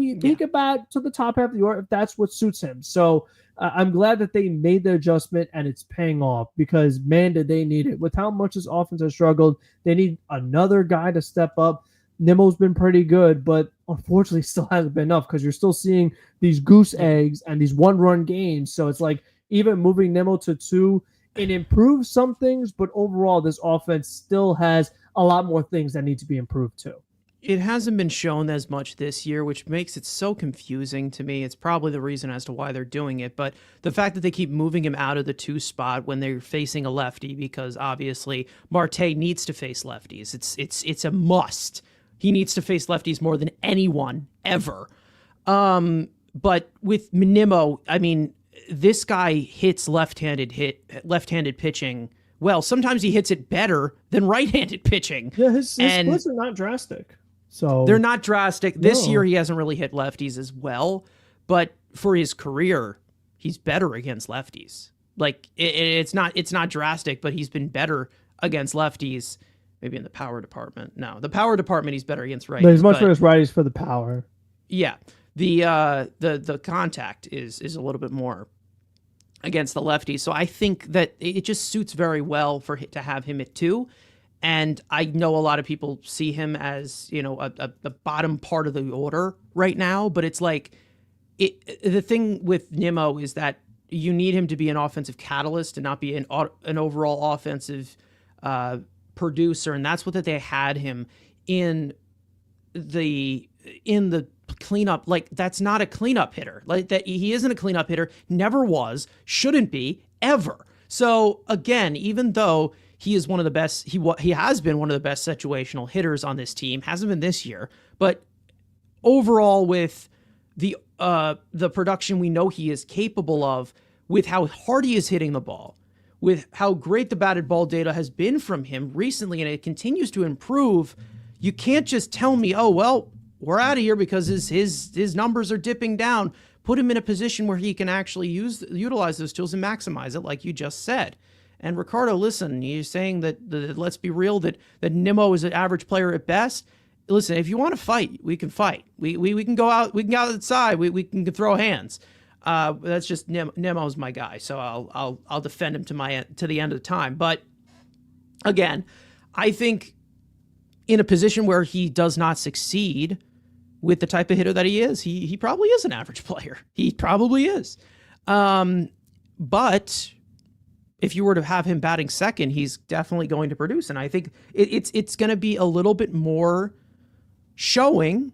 bat to the top half of the order if that's what suits him. So I'm glad that they made the adjustment and it's paying off, because man, did they need it. With how much this offense has struggled, they need another guy to step up. Nimmo's been pretty good, but unfortunately still hasn't been enough, because you're still seeing these goose eggs and these one-run games. So it's like, even moving Nimmo to 2, it improves some things, but overall this offense still has a lot more things that need to be improved too. It hasn't been shown as much this year, which makes it so confusing to me. It's probably the reason as to why they're doing it, but the fact that they keep moving him out of the 2 spot when they're facing a lefty, because obviously Marte needs to face lefties. It's a must. He needs to face lefties more than anyone ever. But with Nimmo, I mean, this guy hits left-handed pitching. Well, sometimes he hits it better than right-handed pitching. Yeah, his splits are not drastic. So they're not drastic. This year he hasn't really hit lefties as well, but for his career, he's better against lefties. Like, it's not drastic, but he's been better against lefties. Maybe in the power department. No, the power department, he's better against righties. But he's much better against righties for the power. Yeah, the contact is a little bit more against the lefties. So I think that it just suits very well to have him at 2. And I know a lot of people see him as, you know, a bottom part of the order right now. But it's like, the thing with Nimmo is that you need him to be an offensive catalyst and not be an overall offensive producer, and that's what they had him in the cleanup. Like, that's not a cleanup hitter. Like, that he isn't a cleanup hitter, never was, shouldn't be ever. So again, even though he is one of the best, he has been one of the best situational hitters on this team, hasn't been this year, but overall with the production we know he is capable of, with how hard he is hitting the ball, with how great the batted ball data has been from him recently, and it continues to improve, you can't just tell me, oh, well, we're out of here because his numbers are dipping down. Put him in a position where he can actually utilize those tools and maximize it, like you just said. And Ricardo, listen, you're saying that let's be real, that Nimmo is an average player at best. Listen, if you want to fight, we can fight. We can go out. We can go outside. We can throw hands. That's just Nimmo's my guy, so I'll defend him to the end of the time. But again, I think in a position where he does not succeed with the type of hitter that he is, he probably is an average player. He probably is. But if you were to have him batting second, he's definitely going to produce, and I think it's going to be a little bit more showing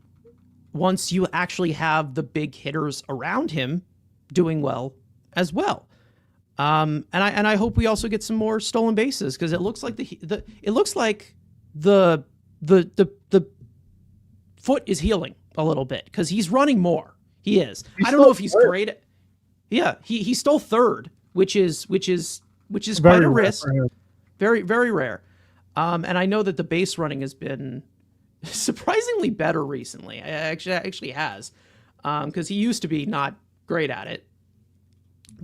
once you actually have the big hitters around him doing well as well. And I hope we also get some more stolen bases, because it looks like the foot is healing a little bit, because he's running more. He is. I don't know if he's great. Yeah, he stole third, which is quite a risk. Very, very rare. And I know that the base running has been surprisingly better recently. It actually has, because he used to be not great at it.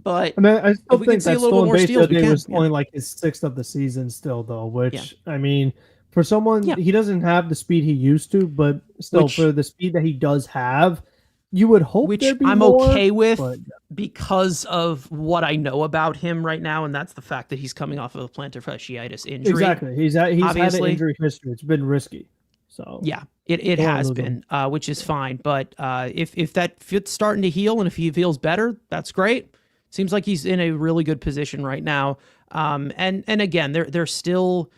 But I mean, I still think that stolen base today was only like his 6th of the season still, though, which, I mean, for someone, he doesn't have the speed he used to, but still, for the speed that he does have, you would hope there'd be I'm more, okay with, because of what I know about him right now, and that's the fact that he's coming off of a plantar fasciitis injury. Exactly. He's had an injury history. It's been risky. So yeah, it has been, which is fine. But if that fit's starting to heal, and if he feels better, that's great. Seems like he's in a really good position right now. And again, they're still,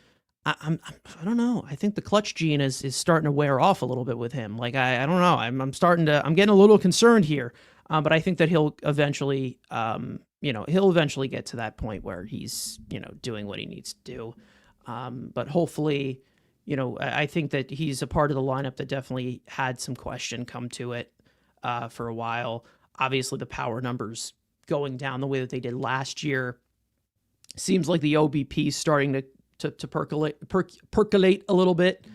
I don't know. I think the clutch gene is starting to wear off a little bit with him. Like, I don't know. I'm getting a little concerned here. But I think that he'll eventually get to that point where he's, doing what he needs to do. But hopefully, I think that he's a part of the lineup that definitely had some question come to it for a while. Obviously, the power numbers going down the way that they did last year. Seems like the OBP is starting to percolate a little bit,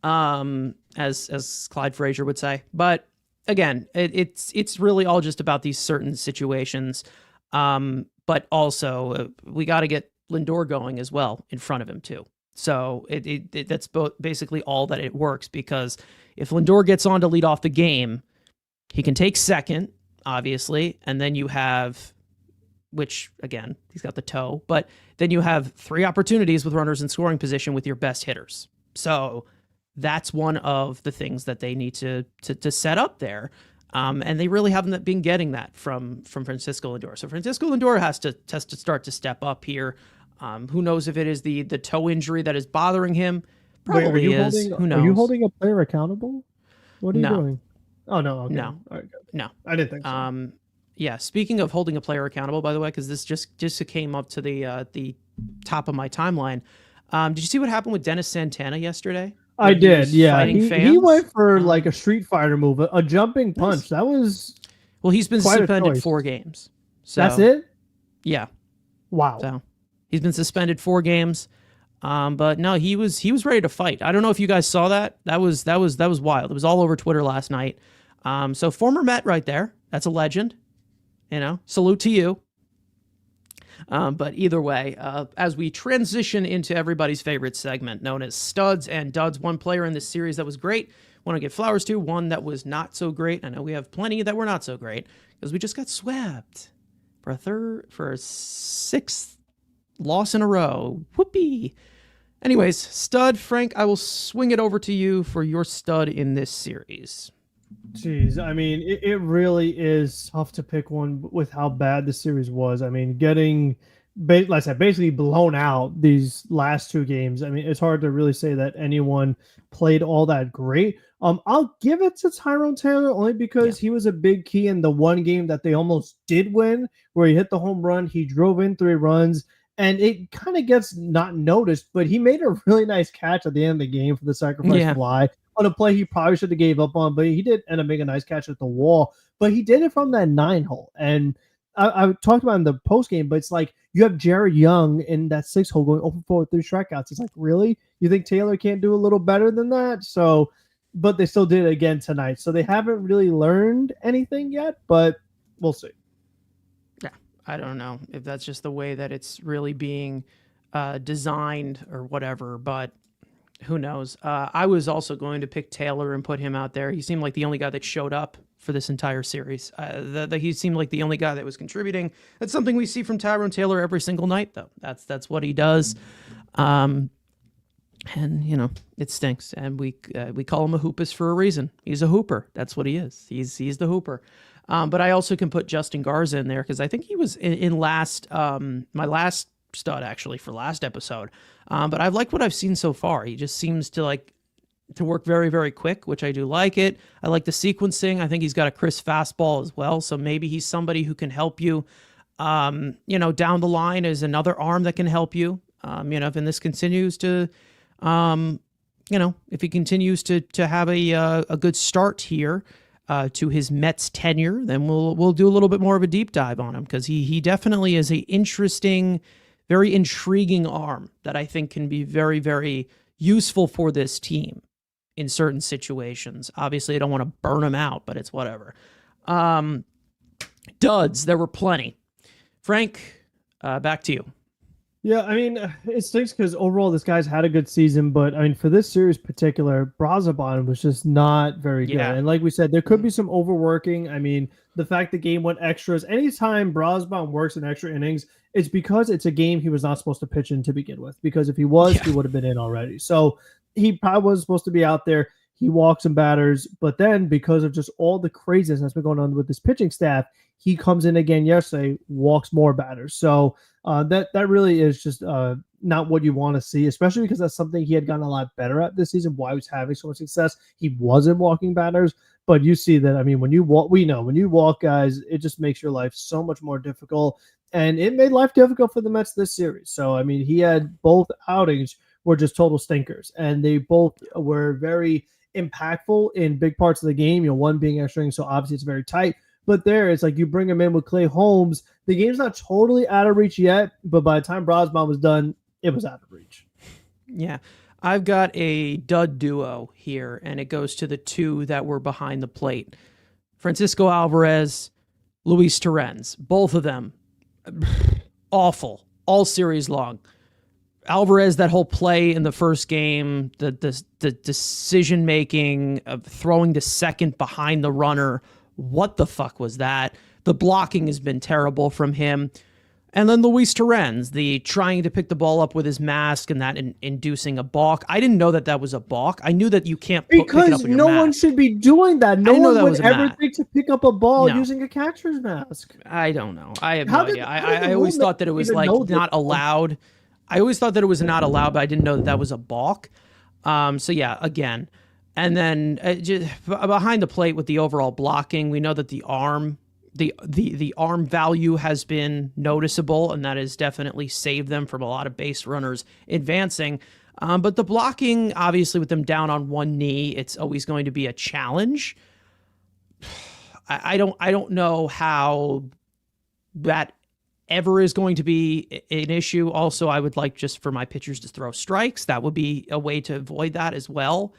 as Clyde Frazier would say. But again, it's really all just about these certain situations. But also, we got to get Lindor going as well in front of him too. So that's basically all that it works, because if Lindor gets on to lead off the game, he can take second, obviously, and then you have, which again, he's got the toe, but then you have 3 opportunities with runners in scoring position with your best hitters. So that's one of the things that they need to set up there. And they really haven't been getting that from Francisco Lindor. So Francisco Lindor has to start to step up here. Who knows if it is the toe injury that is bothering him? Probably is. Who knows? Are you holding a player accountable? What are you doing? Oh, no. Okay. No. All right, no. I didn't think so. Yeah. Speaking of holding a player accountable, by the way, because this just came up to the top of my timeline. Did you see what happened with Dennis Santana yesterday? I did. Yeah. He went for like a Street Fighter move, a jumping punch. That was. Well, he's been suspended 4 games. So that's it? Yeah. Wow. So he's been suspended 4 games. But no, he was ready to fight. I don't know if you guys saw that. That was wild. It was all over Twitter last night. So former Met right there. That's a legend. Salute to you. But either way, as we transition into everybody's favorite segment known as Studs and Duds, one player in this series that was great, want to give flowers to, one that was not so great. I know we have plenty that were not so great because we just got swept for a 6th loss in a row. Whoopee. Anyways, stud, Frank, I will swing it over to you for your stud in this series. Jeez, I mean, it really is tough to pick one with how bad the series was. I mean, getting, like I said, basically blown out these last 2 games. I mean, it's hard to really say that anyone played all that great. I'll give it to Tyrone Taylor only because he was a big key in the one game that they almost did win, where he hit the home run. He drove in 3 runs, and it kind of gets not noticed, but he made a really nice catch at the end of the game for the sacrifice fly on a play he probably should have gave up on, but he did end up making a nice catch at the wall. But he did it from that 9 hole. And I talked about it in the post game, but it's like you have Jared Young in that 6 hole going 0-4 with 3 strikeouts. It's like, really? You think Taylor can't do a little better than that? So, but they still did it again tonight. So they haven't really learned anything yet, but we'll see. Yeah, I don't know if that's just the way that it's really being designed or whatever, but who knows? I was also going to pick Taylor and put him out there. He seemed like the only guy that showed up for this entire series. He seemed like the only guy that was contributing. That's something we see from Tyrone Taylor every single night, though. That's what he does. And it stinks. And we call him a hoopus for a reason. He's a hooper. That's what he is. He's the hooper. But I also can put Justin Garza in there because I think he was in last my last stud actually for last episode. But I've liked what I've seen so far. He just seems to work very, very quick, which I do like it. I like the sequencing. I think he's got a crisp fastball as well. So maybe he's somebody who can help you, down the line is another arm that can help you. If this continues to, if he continues to have a good start here, to his Mets tenure, then we'll do a little bit more of a deep dive on him because he definitely is a interesting, very intriguing arm that I think can be very, very useful for this team in certain situations. Obviously, I don't want to burn him out, but it's whatever. Duds, there were plenty. Frank, back to you. Yeah, I mean, it stinks because overall this guy's had a good season, but I mean, for this series particular, Brazaban was just not very good. And like we said, there could be some overworking. I mean, the fact the game went extras, anytime Brazaban works in extra innings, it's because it's a game he was not supposed to pitch in to begin with, because if he was, he would have been in already. So he probably wasn't supposed to be out there. He walked some batters, but then because of just all the craziness that's been going on with this pitching staff, he comes in again yesterday, walks more batters. So that really is just not what you want to see, especially because that's something he had gotten a lot better at this season. Why he was having so much success, he wasn't walking batters. But you see that, I mean, when you walk, we know when you walk guys, it just makes your life so much more difficult. And it made life difficult for the Mets this series. So, I mean, he had both outings were just total stinkers. And they both were very impactful in big parts of the game. One being extra innings, so obviously it's very tight. But there, it's like you bring him in with Clay Holmes. The game's not totally out of reach yet, but by the time Brosman was done, it was out of reach. Yeah. I've got a dud duo here, and it goes to the two that were behind the plate. Francisco Alvarez, Luis Torrens. Both of them, awful, all series long. Alvarez, that whole play in the first game, the decision-making of throwing to second behind the runner, what the fuck was that? The blocking has been terrible from him. And then Luis Torrens, the trying to pick the ball up with his mask and that inducing a balk. I didn't know that was a balk. I knew that you can't pick it up with your no mask. One should be doing that. No one would ever think to pick up a ball using a catcher's mask. I don't know. I have no idea. I always thought that it was like not allowed. I always thought that it was not allowed, but I didn't know that was a balk. So yeah, again. And then just behind the plate with the overall blocking, we know that the arm value has been noticeable, and that has definitely saved them from a lot of base runners advancing. But the blocking, obviously, with them down on one knee, it's always going to be a challenge. I don't know how that ever is going to be an issue. Also, I would like just for my pitchers to throw strikes. That would be a way to avoid that as well.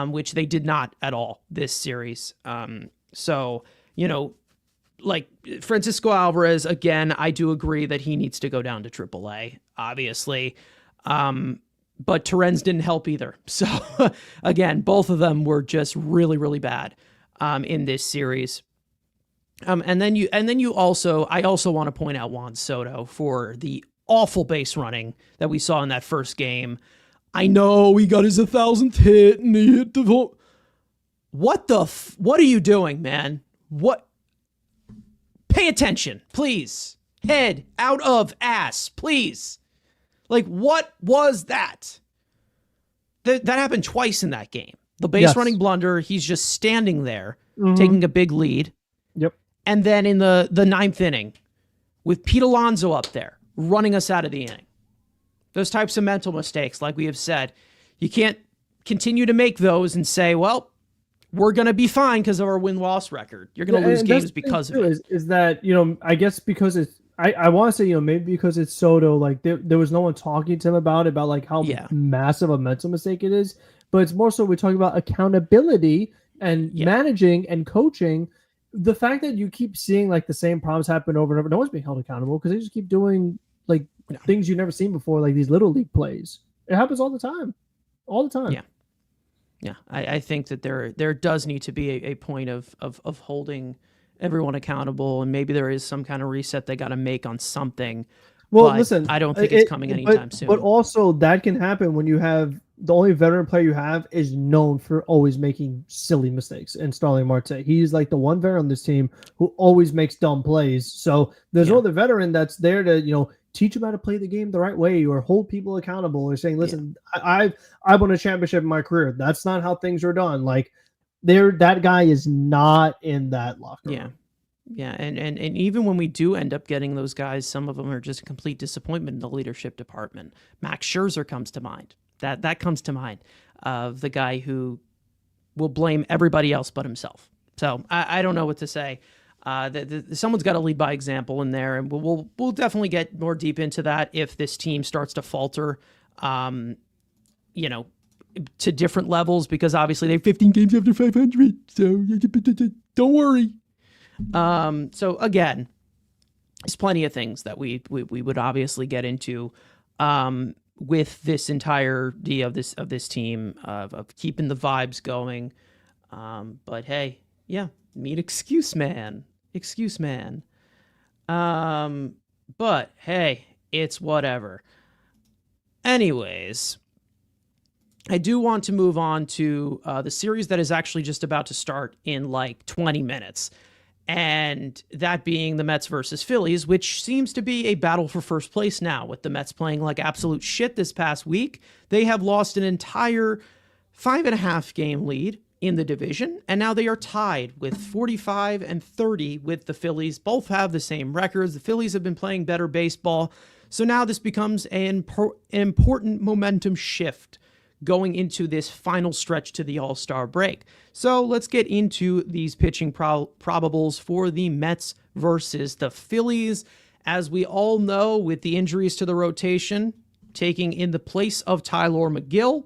Which they did not at all this series. So, like Francisco Alvarez, again, I do agree that he needs to go down to AAA, obviously. But Torrens didn't help either. So, again, both of them were just really, really bad in this series. And then you also, I also want to point out Juan Soto for the awful base running that we saw in that first game. I know he got his 1,000th hit and he hit the vote. What are you doing, man? What? Pay attention, please. Head out of ass, please. Like, what was that? That happened twice in that game. The base running blunder, he's just standing there, taking a big lead. Yep. And then in the ninth inning, with Pete Alonso up there, running us out of the inning. Those types of mental mistakes, like we have said, you can't continue to make those and say, well, we're going to be fine because of our win-loss record. You're going to lose games because of it. Is that, I guess because it's, I want to say, maybe because it's Soto, like there was no one talking to him about like how massive a mental mistake it is. But it's more so we're talking about accountability and managing and coaching. The fact that you keep seeing like the same problems happen over and over, no one's being held accountable because they just keep doing like things you've never seen before, like these little league plays. It happens all the time. Yeah. I think that there does need to be a point of holding everyone accountable, and maybe there is some kind of reset they got to make on something. Well, listen, I don't think it's coming anytime soon. But also that can happen when you have the only veteran player you have is known for always making silly mistakes. And Starling Marte, he's like the one veteran on this team who always makes dumb plays. So there's no other veteran that's there to, teach him how to play the game the right way or hold people accountable or saying, listen, I won a championship in my career. That's not how things are done. Like that guy is not in that locker room. Yeah. And even when we do end up getting those guys, some of them are just a complete disappointment in the leadership department. Max Scherzer comes to mind. That comes to mind of the guy who will blame everybody else but himself. So I don't know what to say. Someone's got to lead by example in there, and we'll definitely get more deep into that if this team starts to falter, to different levels, because obviously they have 15 games after 500. So don't worry. So again, there's plenty of things that we would obviously get into with this entirety of this team of keeping the vibes going. But hey, meet Excuse Man. But hey, it's whatever. Anyways, I do want to move on to the series that is actually just about to start in like 20 minutes. And that being the Mets versus Phillies, which seems to be a battle for first place now, with the Mets playing like absolute shit this past week. They have lost an entire 5.5 game lead in the division, and now they are tied with 45 and 30 with the Phillies. Both have the same records. The Phillies have been playing better baseball. So now this becomes an important momentum shift going into this final stretch to the All-Star break. So let's get into these pitching probables for the Mets versus the Phillies. As we all know, with the injuries to the rotation, taking in the place of Tylor Megill,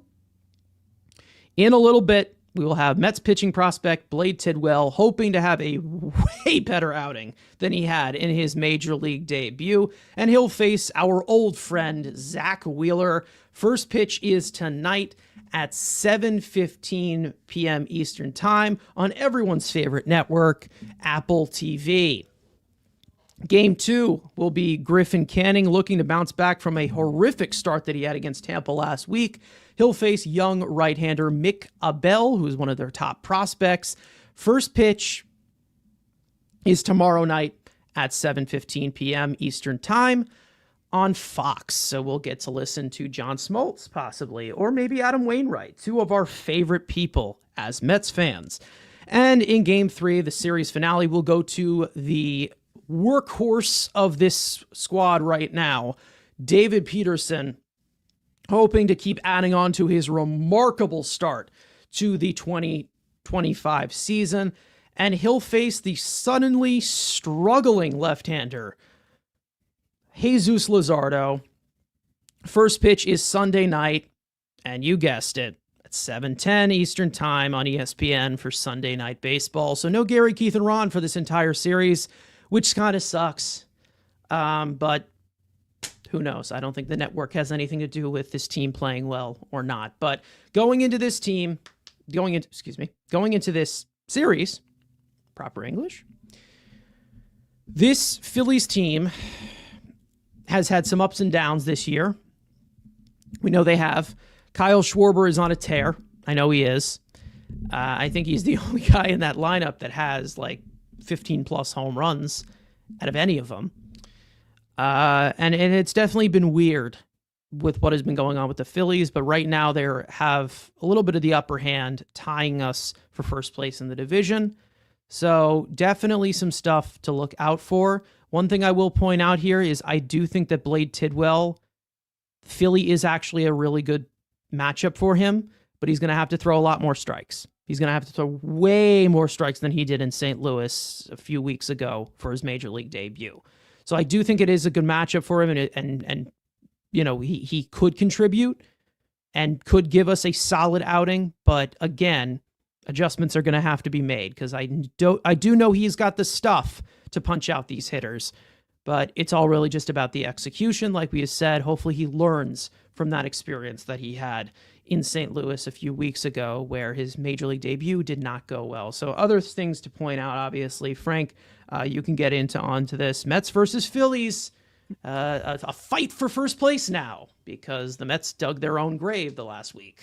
in a little bit, we will have Mets pitching prospect Blade Tidwell hoping to have a way better outing than he had in his major league debut, and he'll face our old friend Zach Wheeler. First pitch is tonight at 7:15 p.m. Eastern Time on everyone's favorite network, Apple TV. Game 2 will be Griffin Canning looking to bounce back from a horrific start that he had against Tampa last week. He'll face young right-hander Mick Abel, who's one of their top prospects. First pitch is tomorrow night at 7:15 p.m. Eastern Time on Fox. So we'll get to listen to John Smoltz, possibly, or maybe Adam Wainwright, two of our favorite people as Mets fans. And in Game 3, the series finale, will go to the workhorse of this squad right now, David Peterson, hoping to keep adding on to his remarkable start to the 2025 season. And he'll face the suddenly struggling left-hander, Jesus Luzardo. First pitch is Sunday night, and you guessed it, at 7:10 Eastern Time on ESPN for Sunday Night Baseball. So no Gary, Keith, and Ron for this entire series, which kind of sucks. But who knows? I don't think the network has anything to do with this team playing well or not. But going into this series, proper English, this Phillies team has had some ups and downs this year. We know they have. Kyle Schwarber is on a tear. I know he is. I think he's the only guy in that lineup that has like 15 plus home runs out of any of them. And it's definitely been weird with what has been going on with the Phillies, but right now they have a little bit of the upper hand, tying us for first place in the division. So definitely some stuff to look out for. One thing I will point out here is I do think that Blade Tidwell, Philly is actually a really good matchup for him, but he's going to have to throw a lot more strikes. He's going to have to throw way more strikes than he did in St. Louis a few weeks ago for his major league debut. So I do think it is a good matchup for him, and you know, he could contribute and could give us a solid outing. But again, adjustments are going to have to be made because I do know he's got the stuff to punch out these hitters, but it's all really just about the execution. Like we have said, hopefully he learns from that experience that he had in St. Louis a few weeks ago, where his major league debut did not go well. So other things to point out, obviously, Frank, you can get onto this. Mets versus Phillies, a fight for first place now because the Mets dug their own grave the last week.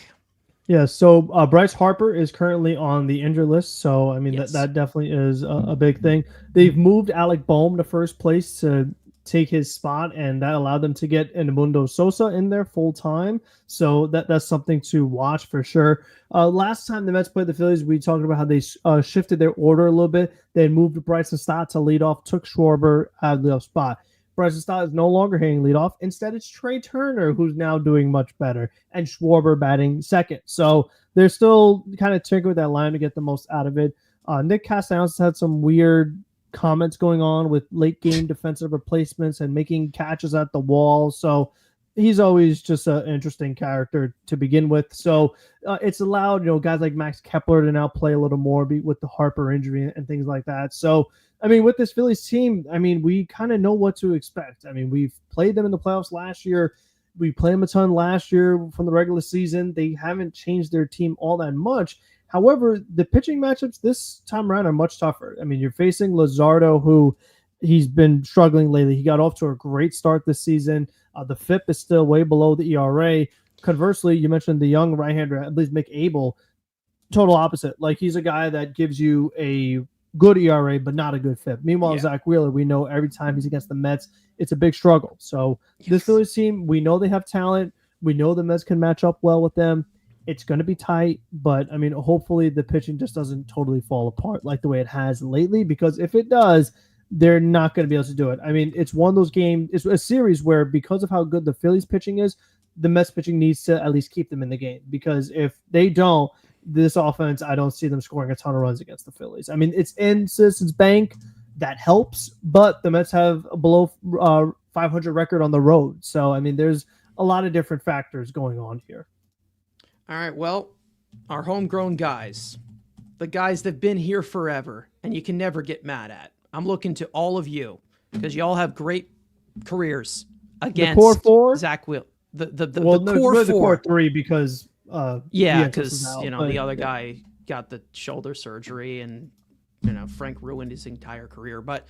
Yeah, so Bryce Harper is currently on the injured list, so I mean, Yes. that definitely is a big thing. They've moved Alec Boehm to first place to take his spot, and that allowed them to get Edmundo Sosa in there full time. So that's something to watch for sure. Last time the Mets played the Phillies, we talked about how they shifted their order a little bit. They had moved Bryson Stott to lead off, took Schwarber out of the spot. Bryson Stott is no longer hitting leadoff. Instead, it's Trey Turner, who's now doing much better, and Schwarber batting second. So they're still kind of tinkering with that line to get the most out of it. Nick Castellanos had some weird comments going on with late game defensive replacements and making catches at the wall. So he's always just an interesting character to begin with. So it's allowed, guys like Max Kepler to now play a little more with the Harper injury and things like that. So, I mean, with this Phillies team, I mean, we kind of know what to expect. I mean, we've played them in the playoffs last year. We played them a ton last year from the regular season. They haven't changed their team all that much. However, the pitching matchups this time around are much tougher. I mean, you're facing Luzardo, who he's been struggling lately. He got off to a great start this season. The FIP is still way below the ERA. Conversely, you mentioned the young right-hander, at least Mick Abel, total opposite. Like, he's a guy that gives you a good ERA, but not a good FIP. Meanwhile, Zach Wheeler, we know every time he's against the Mets, it's a big struggle. So this Phillies team, we know they have talent. We know the Mets can match up well with them. It's going to be tight, but I mean, hopefully the pitching just doesn't totally fall apart like the way it has lately, because if it does, they're not going to be able to do it. I mean, it's one of those games, it's a series where because of how good the Phillies pitching is, the Mets pitching needs to at least keep them in the game, because if they don't, this offense, I don't see them scoring a ton of runs against the Phillies. I mean, it's in Citizens Bank. That helps, but the Mets have a below 500 record on the road. So, I mean, there's a lot of different factors going on here. All right, well, our homegrown guys, the guys that've been here forever and you can never get mad at. I'm looking to all of you because y'all have great careers against the core four? Zach Wheeler. The core four. The core three because because the other guy got the shoulder surgery and Frank ruined his entire career. But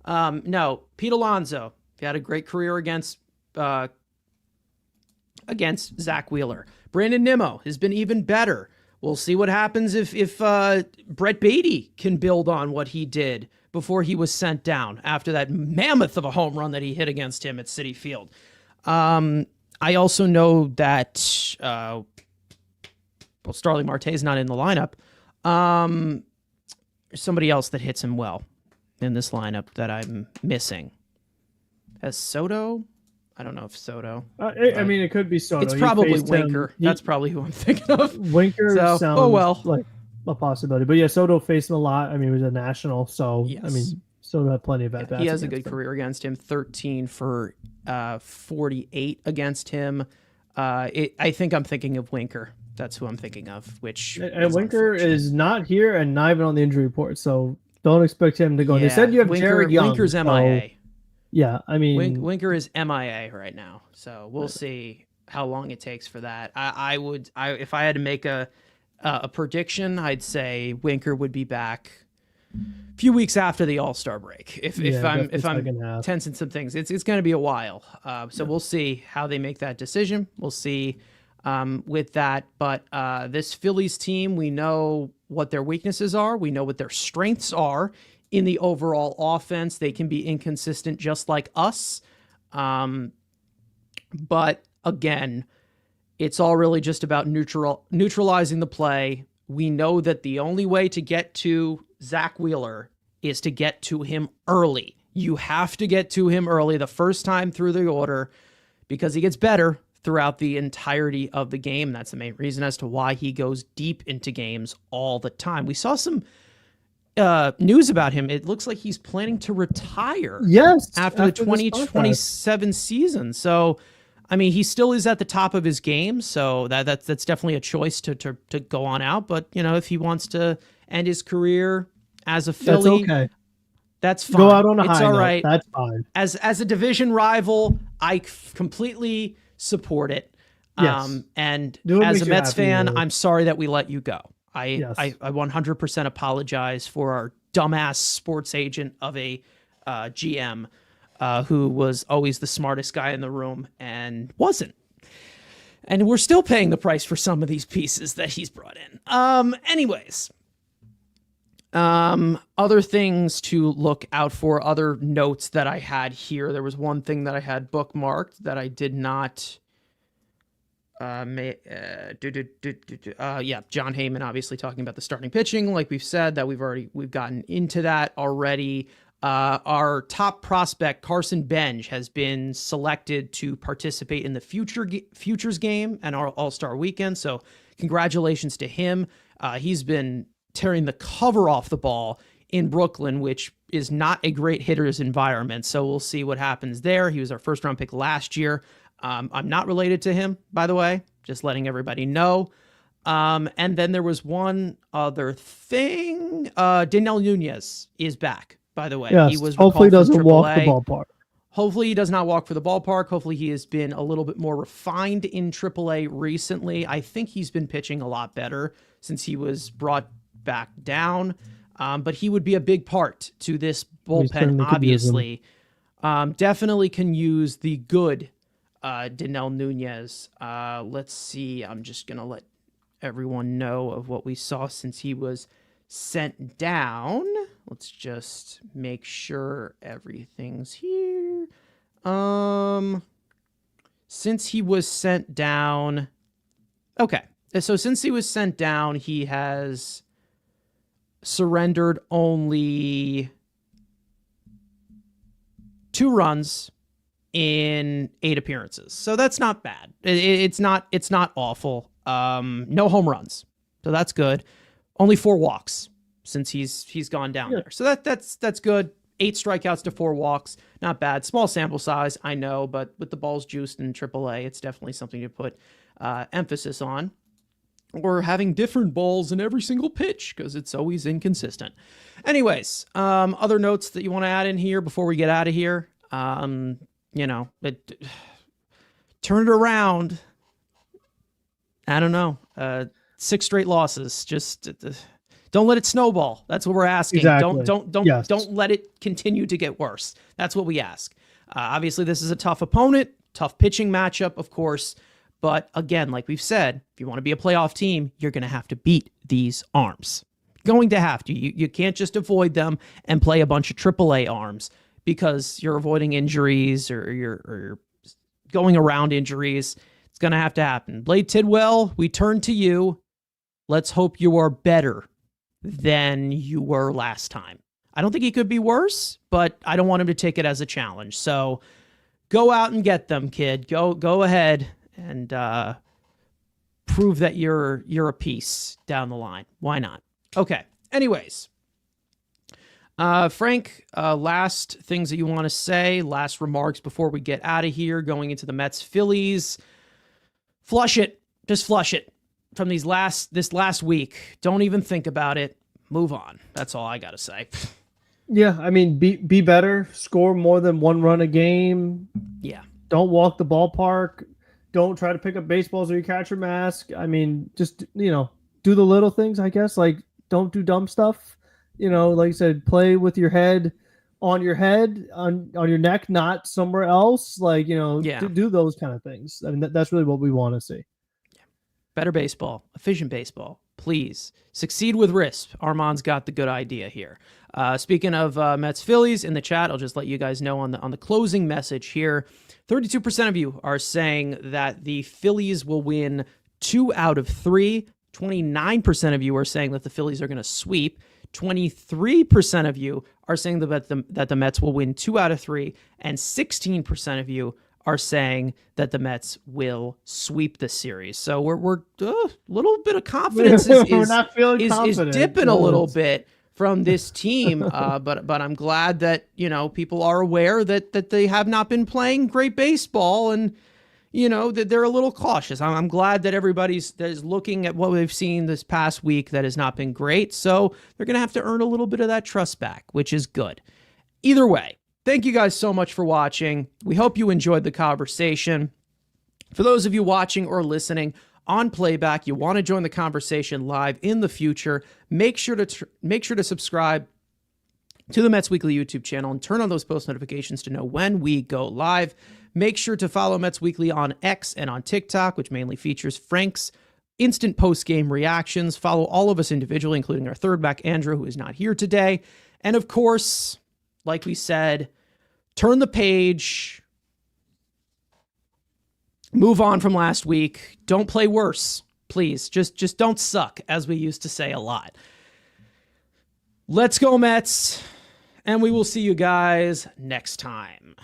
no, Pete Alonso, he had a great career against Zach Wheeler. Brandon Nimmo has been even better. We'll see what happens if Brett Beatty can build on what he did before he was sent down after that mammoth of a home run that he hit against him at Citi Field. I also know that Starling Marte is not in the lineup. Somebody else that hits him well in this lineup that I'm missing. Has Soto? I don't know if Soto. I mean, it could be Soto. It's probably Winker. That's probably who I'm thinking of. Winker sounds like a possibility. But yeah, Soto faced him a lot. I mean, he was a national, so yes. I mean, Soto had plenty of at-bats. He has a good career against him. 13 for 48 against him. I think I'm thinking of Winker. That's who I'm thinking of. And Winker is not here and not even on the injury report, so don't expect him to go. Yeah, they said you have Jared Young. Winker's MIA. Yeah, I mean, Winker is MIA right now, so we'll see how long it takes for that. If I had to make a prediction, I'd say Winker would be back a few weeks after the All-Star break. If I'm tensing some things, it's going to be a while. We'll see how they make that decision. We'll see with that. But this Phillies team, we know what their weaknesses are. We know what their strengths are. In the overall offense, they can be inconsistent just like us. But again, it's all really just about neutralizing the play. We know that the only way to get to Zach Wheeler is to get to him early. You have to get to him early the first time through the order because he gets better throughout the entirety of the game. That's the main reason as to why he goes deep into games all the time. We saw some news about him. It looks like he's planning to retire after the 2027 season. So, I mean, he still is at the top of his game. So that's definitely a choice to go on out. But, if he wants to end his career as a Philly, that's okay. That's fine. Go out on a high note. All right. That's fine. As a division rival, I completely support it. Yes. And as a Mets fan, I'm sorry that we let you go. I 100% apologize for our dumbass sports agent of a GM who was always the smartest guy in the room and wasn't. And we're still paying the price for some of these pieces that he's brought in. Anyways, other things to look out for, other notes that I had here. There was one thing that I had bookmarked that I did not... John Heyman obviously talking about the starting pitching, like we've said, that we've gotten into that already. Our top prospect, Carson Bench, has been selected to participate in the futures game and our All-Star weekend. So congratulations to him. He's been tearing the cover off the ball in Brooklyn, which is not a great hitter's environment. So we'll see what happens there. He was our first round pick last year. I'm not related to him, by the way, just letting everybody know. And then there was one other thing. Daniel Nunez is back, by the way. Yes, he was hopefully doesn't walk the ballpark. Hopefully he does not walk for the ballpark. Hopefully he has been a little bit more refined in AAA recently. I think he's been pitching a lot better since he was brought back down. But he would be a big part to this bullpen, obviously. Definitely can use the good Daniel Nunez. Let's see. I'm just going to let everyone know of what we saw since he was sent down. Let's just make sure everything's here. Since he was sent down. Okay. So since he was sent down, he has surrendered only 2 runs in 8 appearances. So that's not bad. It's not awful. No home runs. So that's good. Only 4 walks since he's gone down there. So that's good. 8 strikeouts to 4 walks. Not bad. Small sample size, I know, but with the balls juiced in AAA, it's definitely something to put emphasis on. Or having different balls in every single pitch, because it's always inconsistent. Anyways, other notes that you want to add in here before we get out of here. Turn it around. I don't know. 6 straight losses. Just don't let it snowball. That's what we're asking. Exactly. Don't let it continue to get worse. That's what we ask. Obviously, this is a tough opponent, tough pitching matchup, of course. But again, like we've said, if you want to be a playoff team, you're going to have to beat these arms. Going to have to. You can't just avoid them and play a bunch of AAA arms because you're avoiding injuries or you're going around injuries. It's going to happen. Blade Tidwell, we turn to you. Let's hope you are better than you were last time. I don't think he could be worse, but I don't want him to take it as a challenge. So go out and get them, kid. Go ahead and prove that you're a piece down the line. Why not? Okay. Anyways, Frank, last things that you want to say, last remarks before we get out of here, going into the Mets-Phillies. Flush it. Just flush it from this last week. Don't even think about it. Move on. That's all I got to say. Yeah, I mean, be better. Score more than 1 run a game. Yeah. Don't walk the ballpark. Don't try to pick up baseballs or your catcher mask. I mean, just, do the little things, I guess. Like, don't do dumb stuff. Like I said, play with your head on your neck, not somewhere else. Like, do those kind of things. I mean, that's really what we want to see. Better baseball, efficient baseball. Please succeed with risk. Armand's got the good idea here. Speaking of Mets Phillies in the chat, I'll just let you guys know on the closing message here. 32% of you are saying that the Phillies will win 2 out of 3. 29% of you are saying that the Phillies are going to sweep. 23% of you are saying that the Mets will win 2 out of 3, and 16% of you are saying that the Mets will sweep the series. So we're a little bit of confidence is dipping a little bit from this team. But I'm glad that, people are aware that they have not been playing great baseball and, that they're a little cautious. I'm glad that everybody's looking at what we've seen this past week that has not been great. So they're going to have to earn a little bit of that trust back, which is good. Either way, thank you guys so much for watching. We hope you enjoyed the conversation. For those of you watching or listening on playback, you want to join the conversation live in the future, make sure to subscribe to the Mets Weekly YouTube channel and turn on those post notifications to know when we go live. Make sure to follow Mets Weekly on X and on TikTok, which mainly features Frank's instant post-game reactions. Follow all of us individually, including our third back, Andrew, who is not here today. And of course, like we said, turn the page, move on from last week. Don't play worse, please. Just don't suck, as we used to say a lot. Let's go, Mets, and we will see you guys next time.